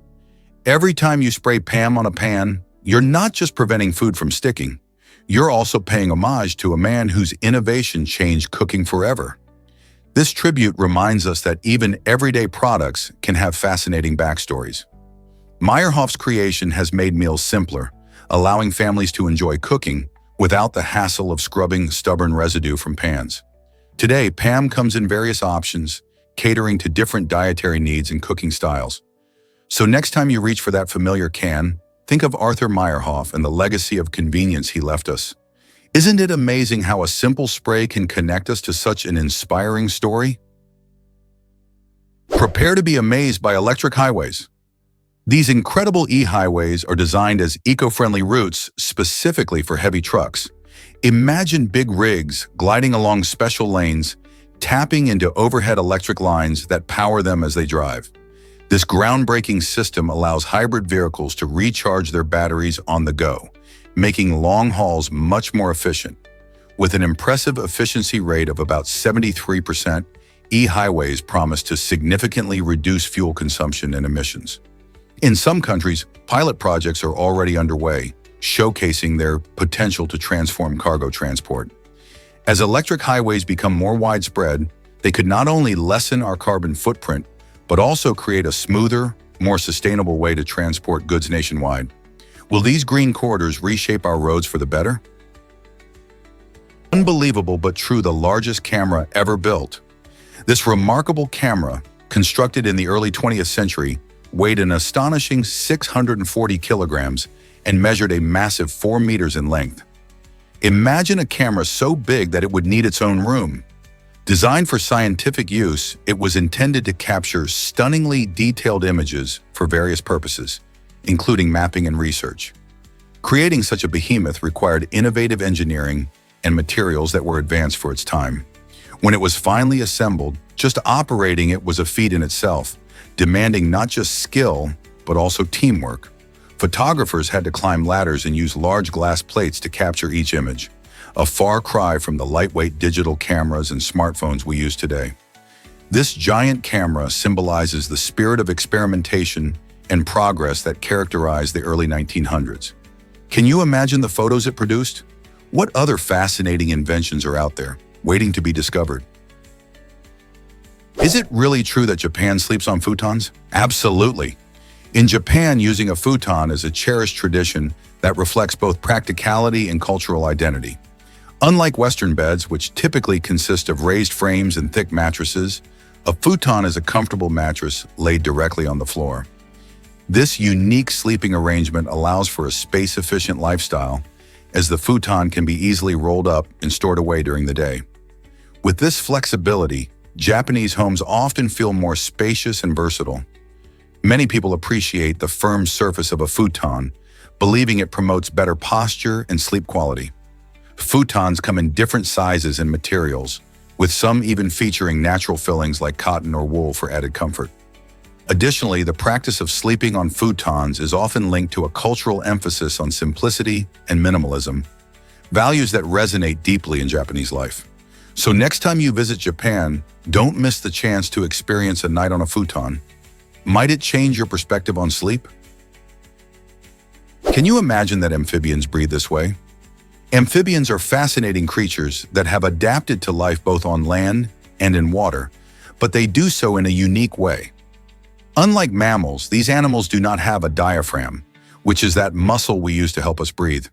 Every time you spray Pam on a pan, you're not just preventing food from sticking, you're also paying homage to a man whose innovation changed cooking forever. This tribute reminds us that even everyday products can have fascinating backstories. Meyerhoff's creation has made meals simpler, allowing families to enjoy cooking without the hassle of scrubbing stubborn residue from pans. Today, Pam comes in various options, catering to different dietary needs and cooking styles. So next time you reach for that familiar can, think of Arthur Meyerhoff and the legacy of convenience he left us. Isn't it amazing how a simple spray can connect us to such an inspiring story? Prepare to be amazed by electric highways. These incredible e-highways are designed as eco-friendly routes specifically for heavy trucks. Imagine big rigs gliding along special lanes, tapping into overhead electric lines that power them as they drive. This groundbreaking system allows hybrid vehicles to recharge their batteries on the go, making long hauls much more efficient. With an impressive efficiency rate of about 73%, e-highways promise to significantly reduce fuel consumption and emissions. In some countries, pilot projects are already underway, showcasing their potential to transform cargo transport. As electric highways become more widespread, they could not only lessen our carbon footprint, but also create a smoother, more sustainable way to transport goods nationwide. Will these green corridors reshape our roads for the better? Unbelievable but true, the largest camera ever built. This remarkable camera, constructed in the early 20th century, weighed an astonishing 640 kilograms and measured a massive 4 meters in length. Imagine a camera so big that it would need its own room. Designed for scientific use, it was intended to capture stunningly detailed images for various purposes, including mapping and research. Creating such a behemoth required innovative engineering and materials that were advanced for its time. When it was finally assembled, just operating it was a feat in itself, demanding not just skill, but also teamwork. Photographers had to climb ladders and use large glass plates to capture each image, a far cry from the lightweight digital cameras and smartphones we use today. This giant camera symbolizes the spirit of experimentation and progress that characterized the early 1900s. Can you imagine the photos it produced? What other fascinating inventions are out there, waiting to be discovered? Is it really true that Japan sleeps on futons? Absolutely. In Japan, using a futon is a cherished tradition that reflects both practicality and cultural identity. Unlike Western beds, which typically consist of raised frames and thick mattresses, a futon is a comfortable mattress laid directly on the floor. This unique sleeping arrangement allows for a space-efficient lifestyle, as the futon can be easily rolled up and stored away during the day. With this flexibility, Japanese homes often feel more spacious and versatile. Many people appreciate the firm surface of a futon, believing it promotes better posture and sleep quality. Futons come in different sizes and materials, with some even featuring natural fillings like cotton or wool for added comfort. Additionally, the practice of sleeping on futons is often linked to a cultural emphasis on simplicity and minimalism, values that resonate deeply in Japanese life. So next time you visit Japan, don't miss the chance to experience a night on a futon. Might it change your perspective on sleep? Can you imagine that amphibians breathe this way? Amphibians are fascinating creatures that have adapted to life both on land and in water, but they do so in a unique way. Unlike mammals, these animals do not have a diaphragm, which is that muscle we use to help us breathe.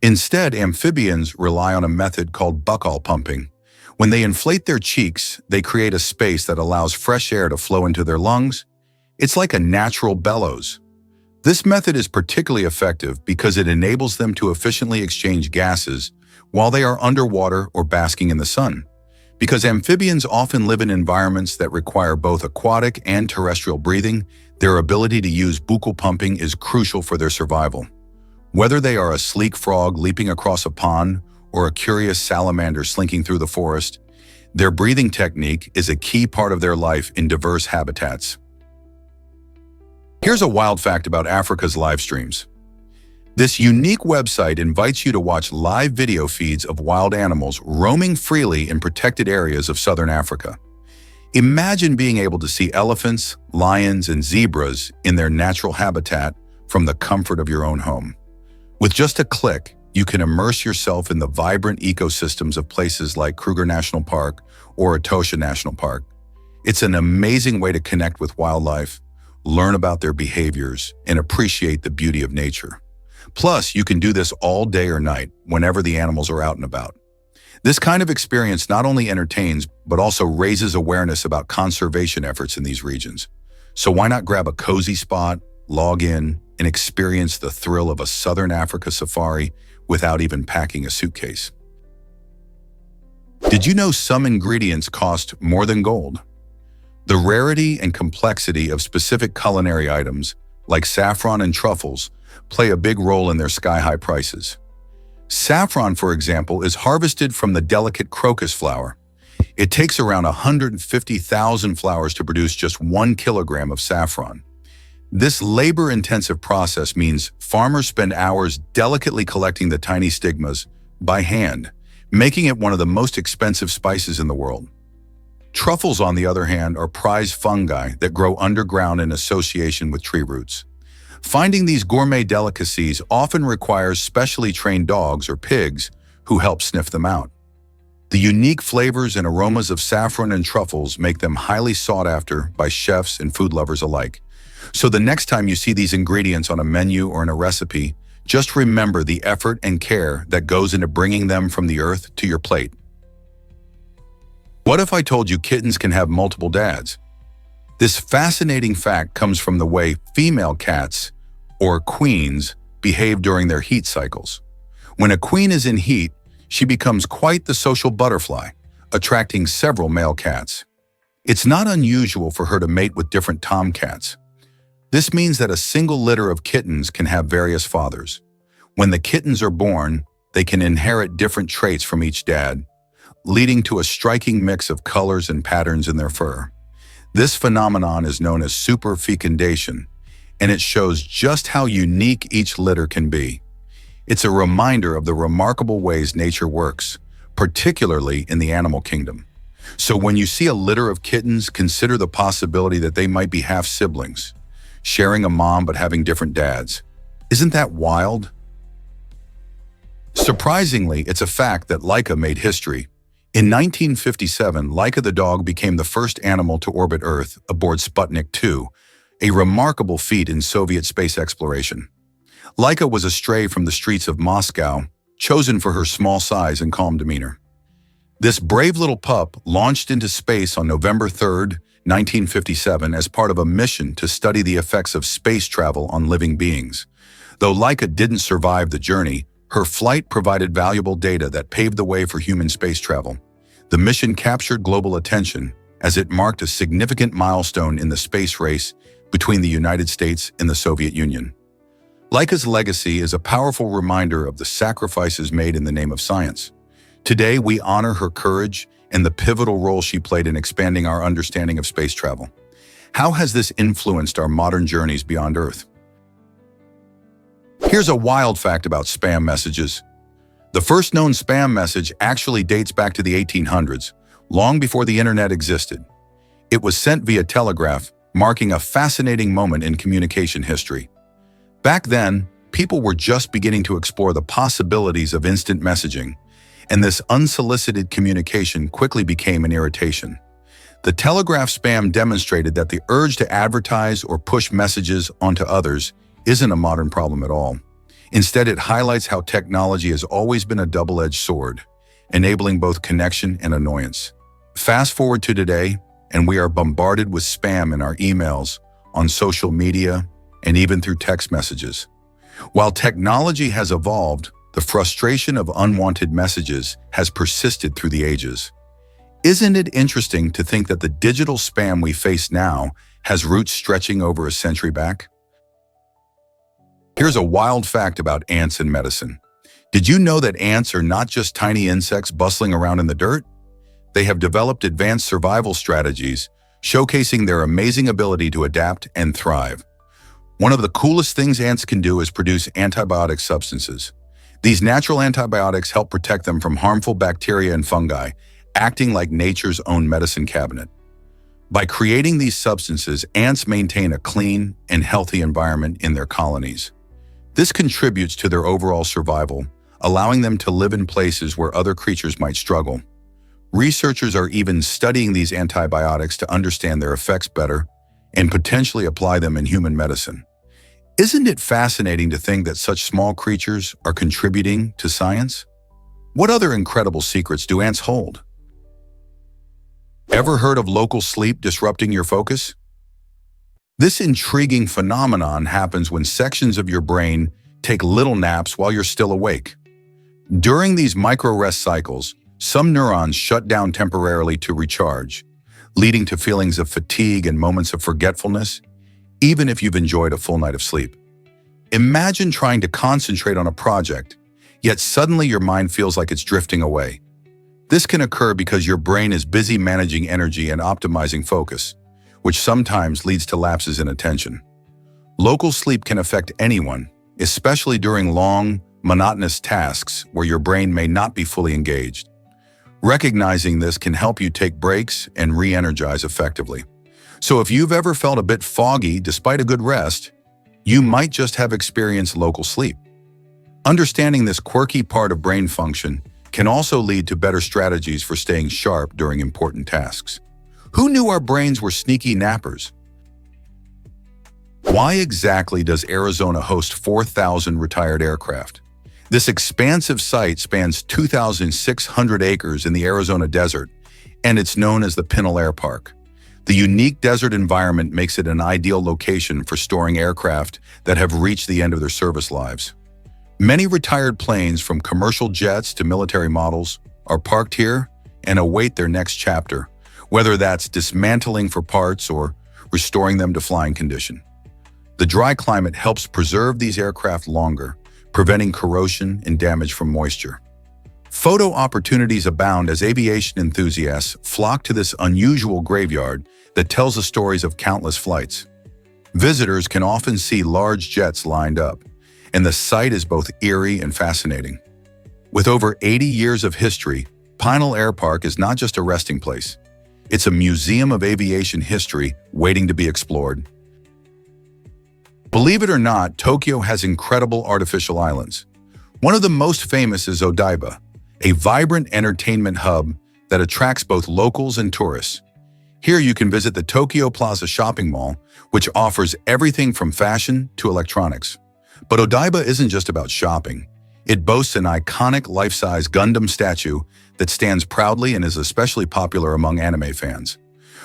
Instead, amphibians rely on a method called buccal pumping. When they inflate their cheeks, they create a space that allows fresh air to flow into their lungs. It's like a natural bellows. This method is particularly effective because it enables them to efficiently exchange gases while they are underwater or basking in the sun. Because amphibians often live in environments that require both aquatic and terrestrial breathing, their ability to use buccal pumping is crucial for their survival. Whether they are a sleek frog leaping across a pond or a curious salamander slinking through the forest, their breathing technique is a key part of their life in diverse habitats. Here's a wild fact about Africa's live streams. This unique website invites you to watch live video feeds of wild animals roaming freely in protected areas of southern Africa. Imagine being able to see elephants, lions, and zebras in their natural habitat from the comfort of your own home. With just a click, you can immerse yourself in the vibrant ecosystems of places like Kruger National Park or Etosha National Park. It's an amazing way to connect with wildlife, learn about their behaviors, and appreciate the beauty of nature. Plus, you can do this all day or night, whenever the animals are out and about. This kind of experience not only entertains, but also raises awareness about conservation efforts in these regions. So why not grab a cozy spot, log in, and experience the thrill of a Southern Africa safari without even packing a suitcase? Did you know some ingredients cost more than gold? The rarity and complexity of specific culinary items, like saffron and truffles, play a big role in their sky-high prices. Saffron, for example, is harvested from the delicate crocus flower. It takes around 150,000 flowers to produce just 1 kilogram of saffron. This labor-intensive process means farmers spend hours delicately collecting the tiny stigmas by hand, making it one of the most expensive spices in the world. Truffles, on the other hand, are prized fungi that grow underground in association with tree roots. Finding these gourmet delicacies often requires specially trained dogs or pigs who help sniff them out. The unique flavors and aromas of saffron and truffles make them highly sought after by chefs and food lovers alike. So the next time you see these ingredients on a menu or in a recipe, Just remember the effort and care that goes into bringing them from the earth to your plate. What if I told you kittens can have multiple dads? This fascinating fact comes from the way female cats, or queens, behave during their heat cycles. When a queen is in heat, she becomes quite the social butterfly, attracting several male cats. It's not unusual for her to mate with different tomcats. This means that a single litter of kittens can have various fathers. When the kittens are born, they can inherit different traits from each dad, leading to a striking mix of colors and patterns in their fur. This phenomenon is known as superfecundation, and it shows just how unique each litter can be. It's a reminder of the remarkable ways nature works, particularly in the animal kingdom. So when you see a litter of kittens, consider the possibility that they might be half-siblings, sharing a mom but having different dads. Isn't that wild? Surprisingly, it's a fact that Laika made history. In 1957, Laika the dog became the first animal to orbit Earth aboard Sputnik 2, a remarkable feat in Soviet space exploration. Laika was a stray from the streets of Moscow, chosen for her small size and calm demeanor. This brave little pup launched into space on November 3, 1957, as part of a mission to study the effects of space travel on living beings. Though Laika didn't survive the journey, her flight provided valuable data that paved the way for human space travel. The mission captured global attention as it marked a significant milestone in the space race between the United States and the Soviet Union. Laika's legacy is a powerful reminder of the sacrifices made in the name of science. Today, we honor her courage and the pivotal role she played in expanding our understanding of space travel. How has this influenced our modern journeys beyond Earth? Here's a wild fact about spam messages. The first known spam message actually dates back to the 1800s, long before the internet existed. It was sent via telegraph, marking a fascinating moment in communication history. Back then, people were just beginning to explore the possibilities of instant messaging, and this unsolicited communication quickly became an irritation. The telegraph spam demonstrated that the urge to advertise or push messages onto others isn't a modern problem at all. Instead, it highlights how technology has always been a double-edged sword, enabling both connection and annoyance. Fast forward to today, and we are bombarded with spam in our emails, on social media, and even through text messages. While technology has evolved, the frustration of unwanted messages has persisted through the ages. Isn't it interesting to think that the digital spam we face now has roots stretching over a century back? Here's a wild fact about ants in medicine. Did you know that ants are not just tiny insects bustling around in the dirt? They have developed advanced survival strategies, showcasing their amazing ability to adapt and thrive. One of the coolest things ants can do is produce antibiotic substances. These natural antibiotics help protect them from harmful bacteria and fungi, acting like nature's own medicine cabinet. By creating these substances, ants maintain a clean and healthy environment in their colonies. This contributes to their overall survival, allowing them to live in places where other creatures might struggle. Researchers are even studying these antibiotics to understand their effects better and potentially apply them in human medicine. Isn't it fascinating to think that such small creatures are contributing to science? What other incredible secrets do ants hold? Ever heard of local sleep disrupting your focus? This intriguing phenomenon happens when sections of your brain take little naps while you're still awake. During these micro-rest cycles, some neurons shut down temporarily to recharge, leading to feelings of fatigue and moments of forgetfulness, even if you've enjoyed a full night of sleep. Imagine trying to concentrate on a project, yet suddenly your mind feels like it's drifting away. This can occur because your brain is busy managing energy and optimizing focus, which sometimes leads to lapses in attention. Local sleep can affect anyone, especially during long, monotonous tasks where your brain may not be fully engaged. Recognizing this can help you take breaks and re-energize effectively. So if you've ever felt a bit foggy despite a good rest, you might just have experienced local sleep. Understanding this quirky part of brain function can also lead to better strategies for staying sharp during important tasks. Who knew our brains were sneaky nappers? Why exactly does Arizona host 4,000 retired aircraft? This expansive site spans 2,600 acres in the Arizona desert, and it's known as the Pinal Air Park. The unique desert environment makes it an ideal location for storing aircraft that have reached the end of their service lives. Many retired planes, from commercial jets to military models, are parked here and await their next chapter, whether that's dismantling for parts or restoring them to flying condition. The dry climate helps preserve these aircraft longer, preventing corrosion and damage from moisture. Photo opportunities abound as aviation enthusiasts flock to this unusual graveyard that tells the stories of countless flights. Visitors can often see large jets lined up, and the sight is both eerie and fascinating. With over 80 years of history, Pinal Air Park is not just a resting place. It's a museum of aviation history waiting to be explored. Believe it or not, Tokyo has incredible artificial islands. One of the most famous is Odaiba, a vibrant entertainment hub that attracts both locals and tourists. Here you can visit the Tokyo Plaza shopping mall, which offers everything from fashion to electronics. But Odaiba isn't just about shopping. It boasts an iconic life-size Gundam statue that stands proudly and is especially popular among anime fans.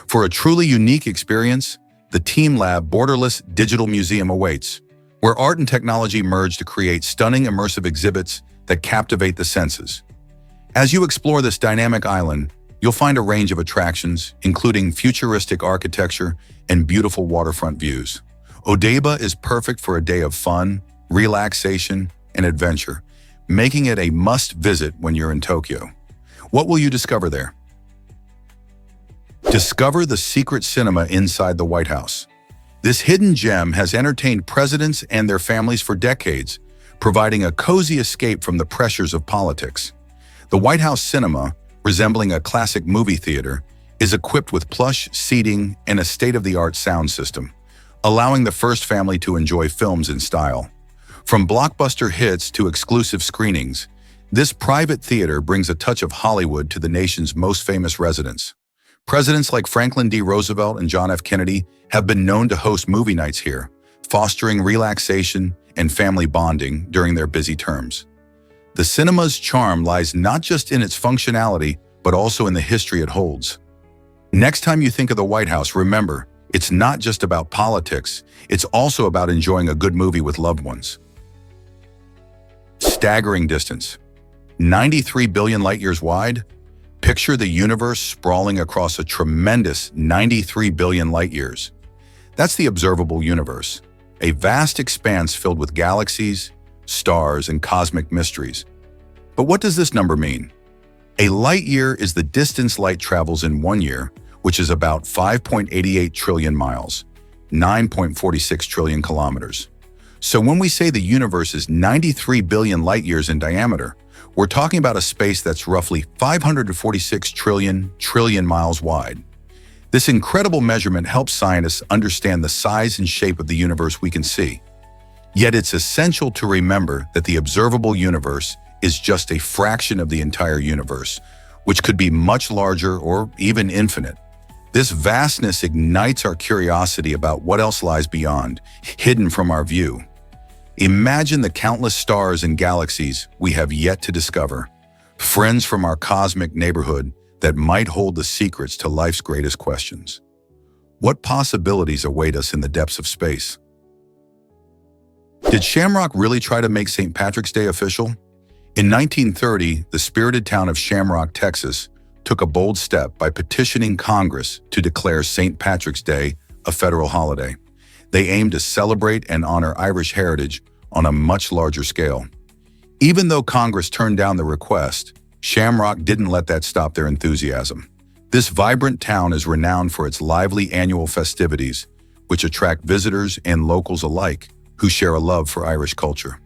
For a truly unique experience, the Team Lab Borderless Digital Museum awaits, where art and technology merge to create stunning immersive exhibits that captivate the senses. As you explore this dynamic island, you'll find a range of attractions, including futuristic architecture and beautiful waterfront views. Odaiba is perfect for a day of fun, relaxation, and adventure, making it a must-visit when you're in Tokyo. What will you discover there? Discover the secret cinema inside the White House. This hidden gem has entertained presidents and their families for decades, providing a cozy escape from the pressures of politics. The White House cinema, resembling a classic movie theater, is equipped with plush seating and a state-of-the-art sound system, allowing the first family to enjoy films in style. From blockbuster hits to exclusive screenings, this private theater brings a touch of Hollywood to the nation's most famous residents. Presidents like Franklin D. Roosevelt and John F. Kennedy have been known to host movie nights here, fostering relaxation and family bonding during their busy terms. The cinema's charm lies not just in its functionality, but also in the history it holds. Next time you think of the White House, remember, it's not just about politics, it's also about enjoying a good movie with loved ones. Staggering distance. 93 billion light-years wide? Picture the universe sprawling across a tremendous 93 billion light-years. That's the observable universe, a vast expanse filled with galaxies, stars, and cosmic mysteries. But what does this number mean? A light-year is the distance light travels in 1 year, which is about 5.88 trillion miles, 9.46 trillion kilometers. So when we say the universe is 93 billion light-years in diameter, we're talking about a space that's roughly 546 trillion miles wide. This incredible measurement helps scientists understand the size and shape of the universe we can see. Yet it's essential to remember that the observable universe is just a fraction of the entire universe, which could be much larger or even infinite. This vastness ignites our curiosity about what else lies beyond, hidden from our view. Imagine the countless stars and galaxies we have yet to discover, friends from our cosmic neighborhood that might hold the secrets to life's greatest questions. What possibilities await us in the depths of space? Did Shamrock really try to make St. Patrick's Day official? In 1930, the spirited town of Shamrock, Texas, took a bold step by petitioning Congress to declare St. Patrick's Day a federal holiday. They aimed to celebrate and honor Irish heritage on a much larger scale. Even though Congress turned down the request, Shamrock didn't let that stop their enthusiasm. This vibrant town is renowned for its lively annual festivities, which attract visitors and locals alike who share a love for Irish culture.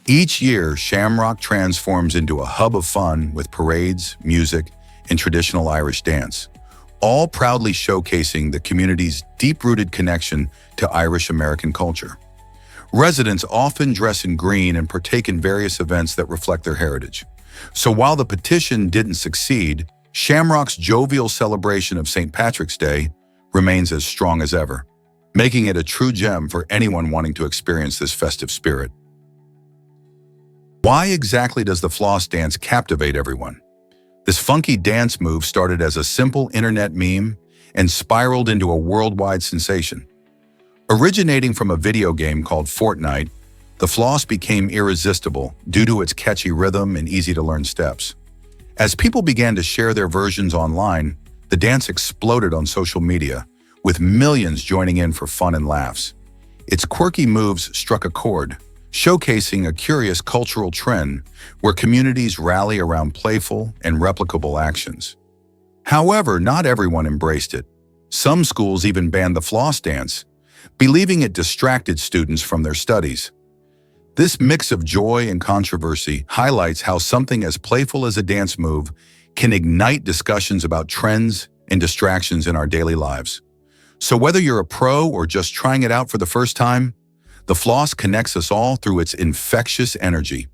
Each year, Shamrock transforms into a hub of fun with parades, music, and traditional Irish dance, all proudly showcasing the community's deep-rooted connection to Irish-American culture. Residents often dress in green and partake in various events that reflect their heritage. So while the petition didn't succeed, Shamrock's jovial celebration of St. Patrick's Day remains as strong as ever. making it a true gem for anyone wanting to experience this festive spirit. Why exactly does the floss dance captivate everyone? This funky dance move started as a simple internet meme and spiraled into a worldwide sensation. Originating from a video game called Fortnite, the floss became irresistible due to its catchy rhythm and easy-to-learn steps. As people began to share their versions online, the dance exploded on social media, with millions joining in for fun and laughs. Its quirky moves struck a chord, showcasing a curious cultural trend where communities rally around playful and replicable actions. However, not everyone embraced it. Some schools even banned the floss dance, believing it distracted students from their studies. This mix of joy and controversy highlights how something as playful as a dance move can ignite discussions about trends and distractions in our daily lives. So whether you're a pro or just trying it out for the first time, the floss connects us all through its infectious energy.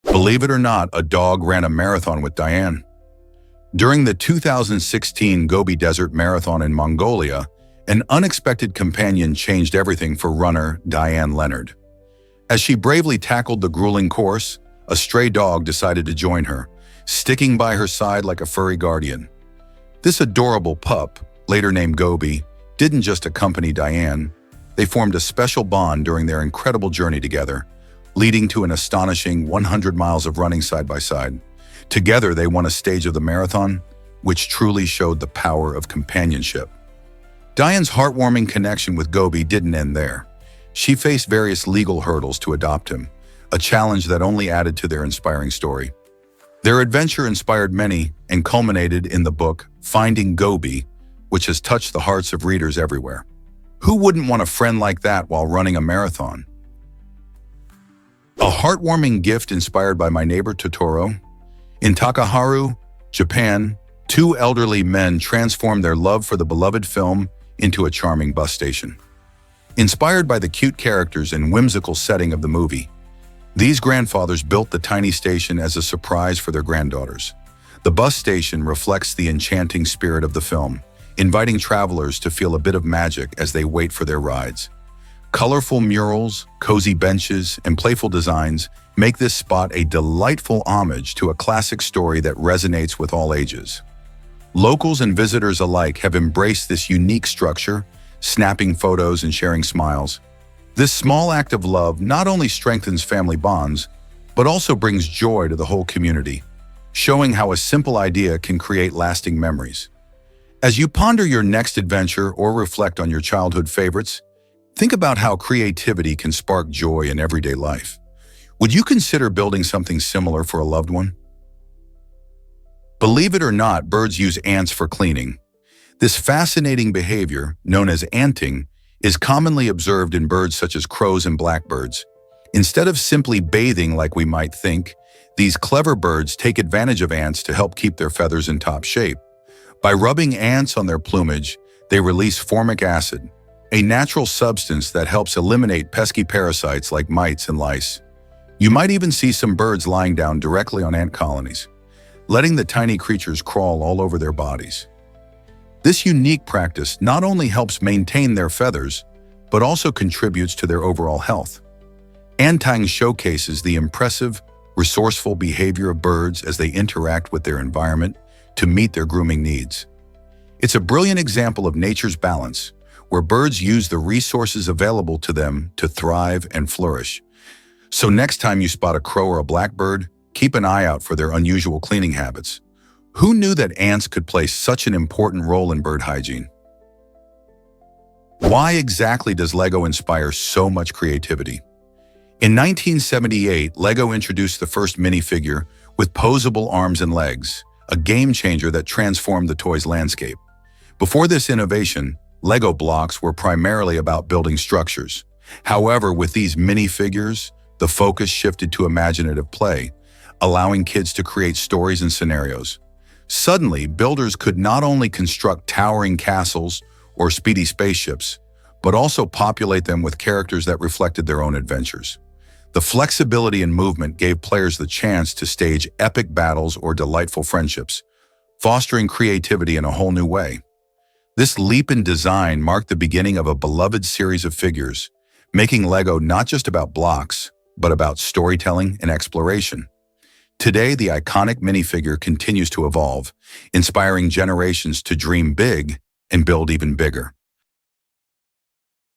Believe it or not, a dog ran a marathon with Diane. During the 2016 Gobi Desert Marathon in Mongolia, an unexpected companion changed everything for runner Diane Leonard. As she bravely tackled the grueling course, a stray dog decided to join her, sticking by her side like a furry guardian. This adorable pup, later named Gobi, didn't just accompany Diane. They formed a special bond during their incredible journey together, leading to an astonishing 100 miles of running side by side. Together, they won a stage of the marathon, which truly showed the power of companionship. Diane's heartwarming connection with Gobi didn't end there. She faced various legal hurdles to adopt him, a challenge that only added to their inspiring story. Their adventure inspired many and culminated in the book Finding Gobi, which has touched the hearts of readers everywhere. Who wouldn't want a friend like that while running a marathon? A heartwarming gift inspired by my neighbor Totoro. In Takaharu, Japan, two elderly men transformed their love for the beloved film into a charming bus station. Inspired by the cute characters and whimsical setting of the movie, these grandfathers built the tiny station as a surprise for their granddaughters. The bus station reflects the enchanting spirit of the film, inviting travelers to feel a bit of magic as they wait for their rides. Colorful murals, cozy benches, and playful designs make this spot a delightful homage to a classic story that resonates with all ages. Locals and visitors alike have embraced this unique structure, snapping photos and sharing smiles. This small act of love not only strengthens family bonds, but also brings joy to the whole community, showing how a simple idea can create lasting memories. As you ponder your next adventure or reflect on your childhood favorites, think about how creativity can spark joy in everyday life. Would you consider building something similar for a loved one? Believe it or not, birds use ants for cleaning. This fascinating behavior, known as anting, is commonly observed in birds such as crows and blackbirds. Instead of simply bathing like we might think, these clever birds take advantage of ants to help keep their feathers in top shape. By rubbing ants on their plumage, they release formic acid, a natural substance that helps eliminate pesky parasites like mites and lice. You might even see some birds lying down directly on ant colonies, letting the tiny creatures crawl all over their bodies. This unique practice not only helps maintain their feathers, but also contributes to their overall health. Anting showcases the impressive, resourceful behavior of birds as they interact with their environment to meet their grooming needs. It's a brilliant example of nature's balance, where birds use the resources available to them to thrive and flourish. So next time you spot a crow or a blackbird, keep an eye out for their unusual cleaning habits. Who knew that ants could play such an important role in bird hygiene? Why exactly does Lego inspire so much creativity? In 1978, Lego introduced the first minifigure with posable arms and legs, a game changer that transformed the toy's landscape. Before this innovation, Lego blocks were primarily about building structures. However, with these minifigures, the focus shifted to imaginative play, allowing kids to create stories and scenarios. Suddenly, builders could not only construct towering castles or speedy spaceships, but also populate them with characters that reflected their own adventures. The flexibility and movement gave players the chance to stage epic battles or delightful friendships, fostering creativity in a whole new way. This leap in design marked the beginning of a beloved series of figures, making LEGO not just about blocks, but about storytelling and exploration. Today, the iconic minifigure continues to evolve, inspiring generations to dream big and build even bigger.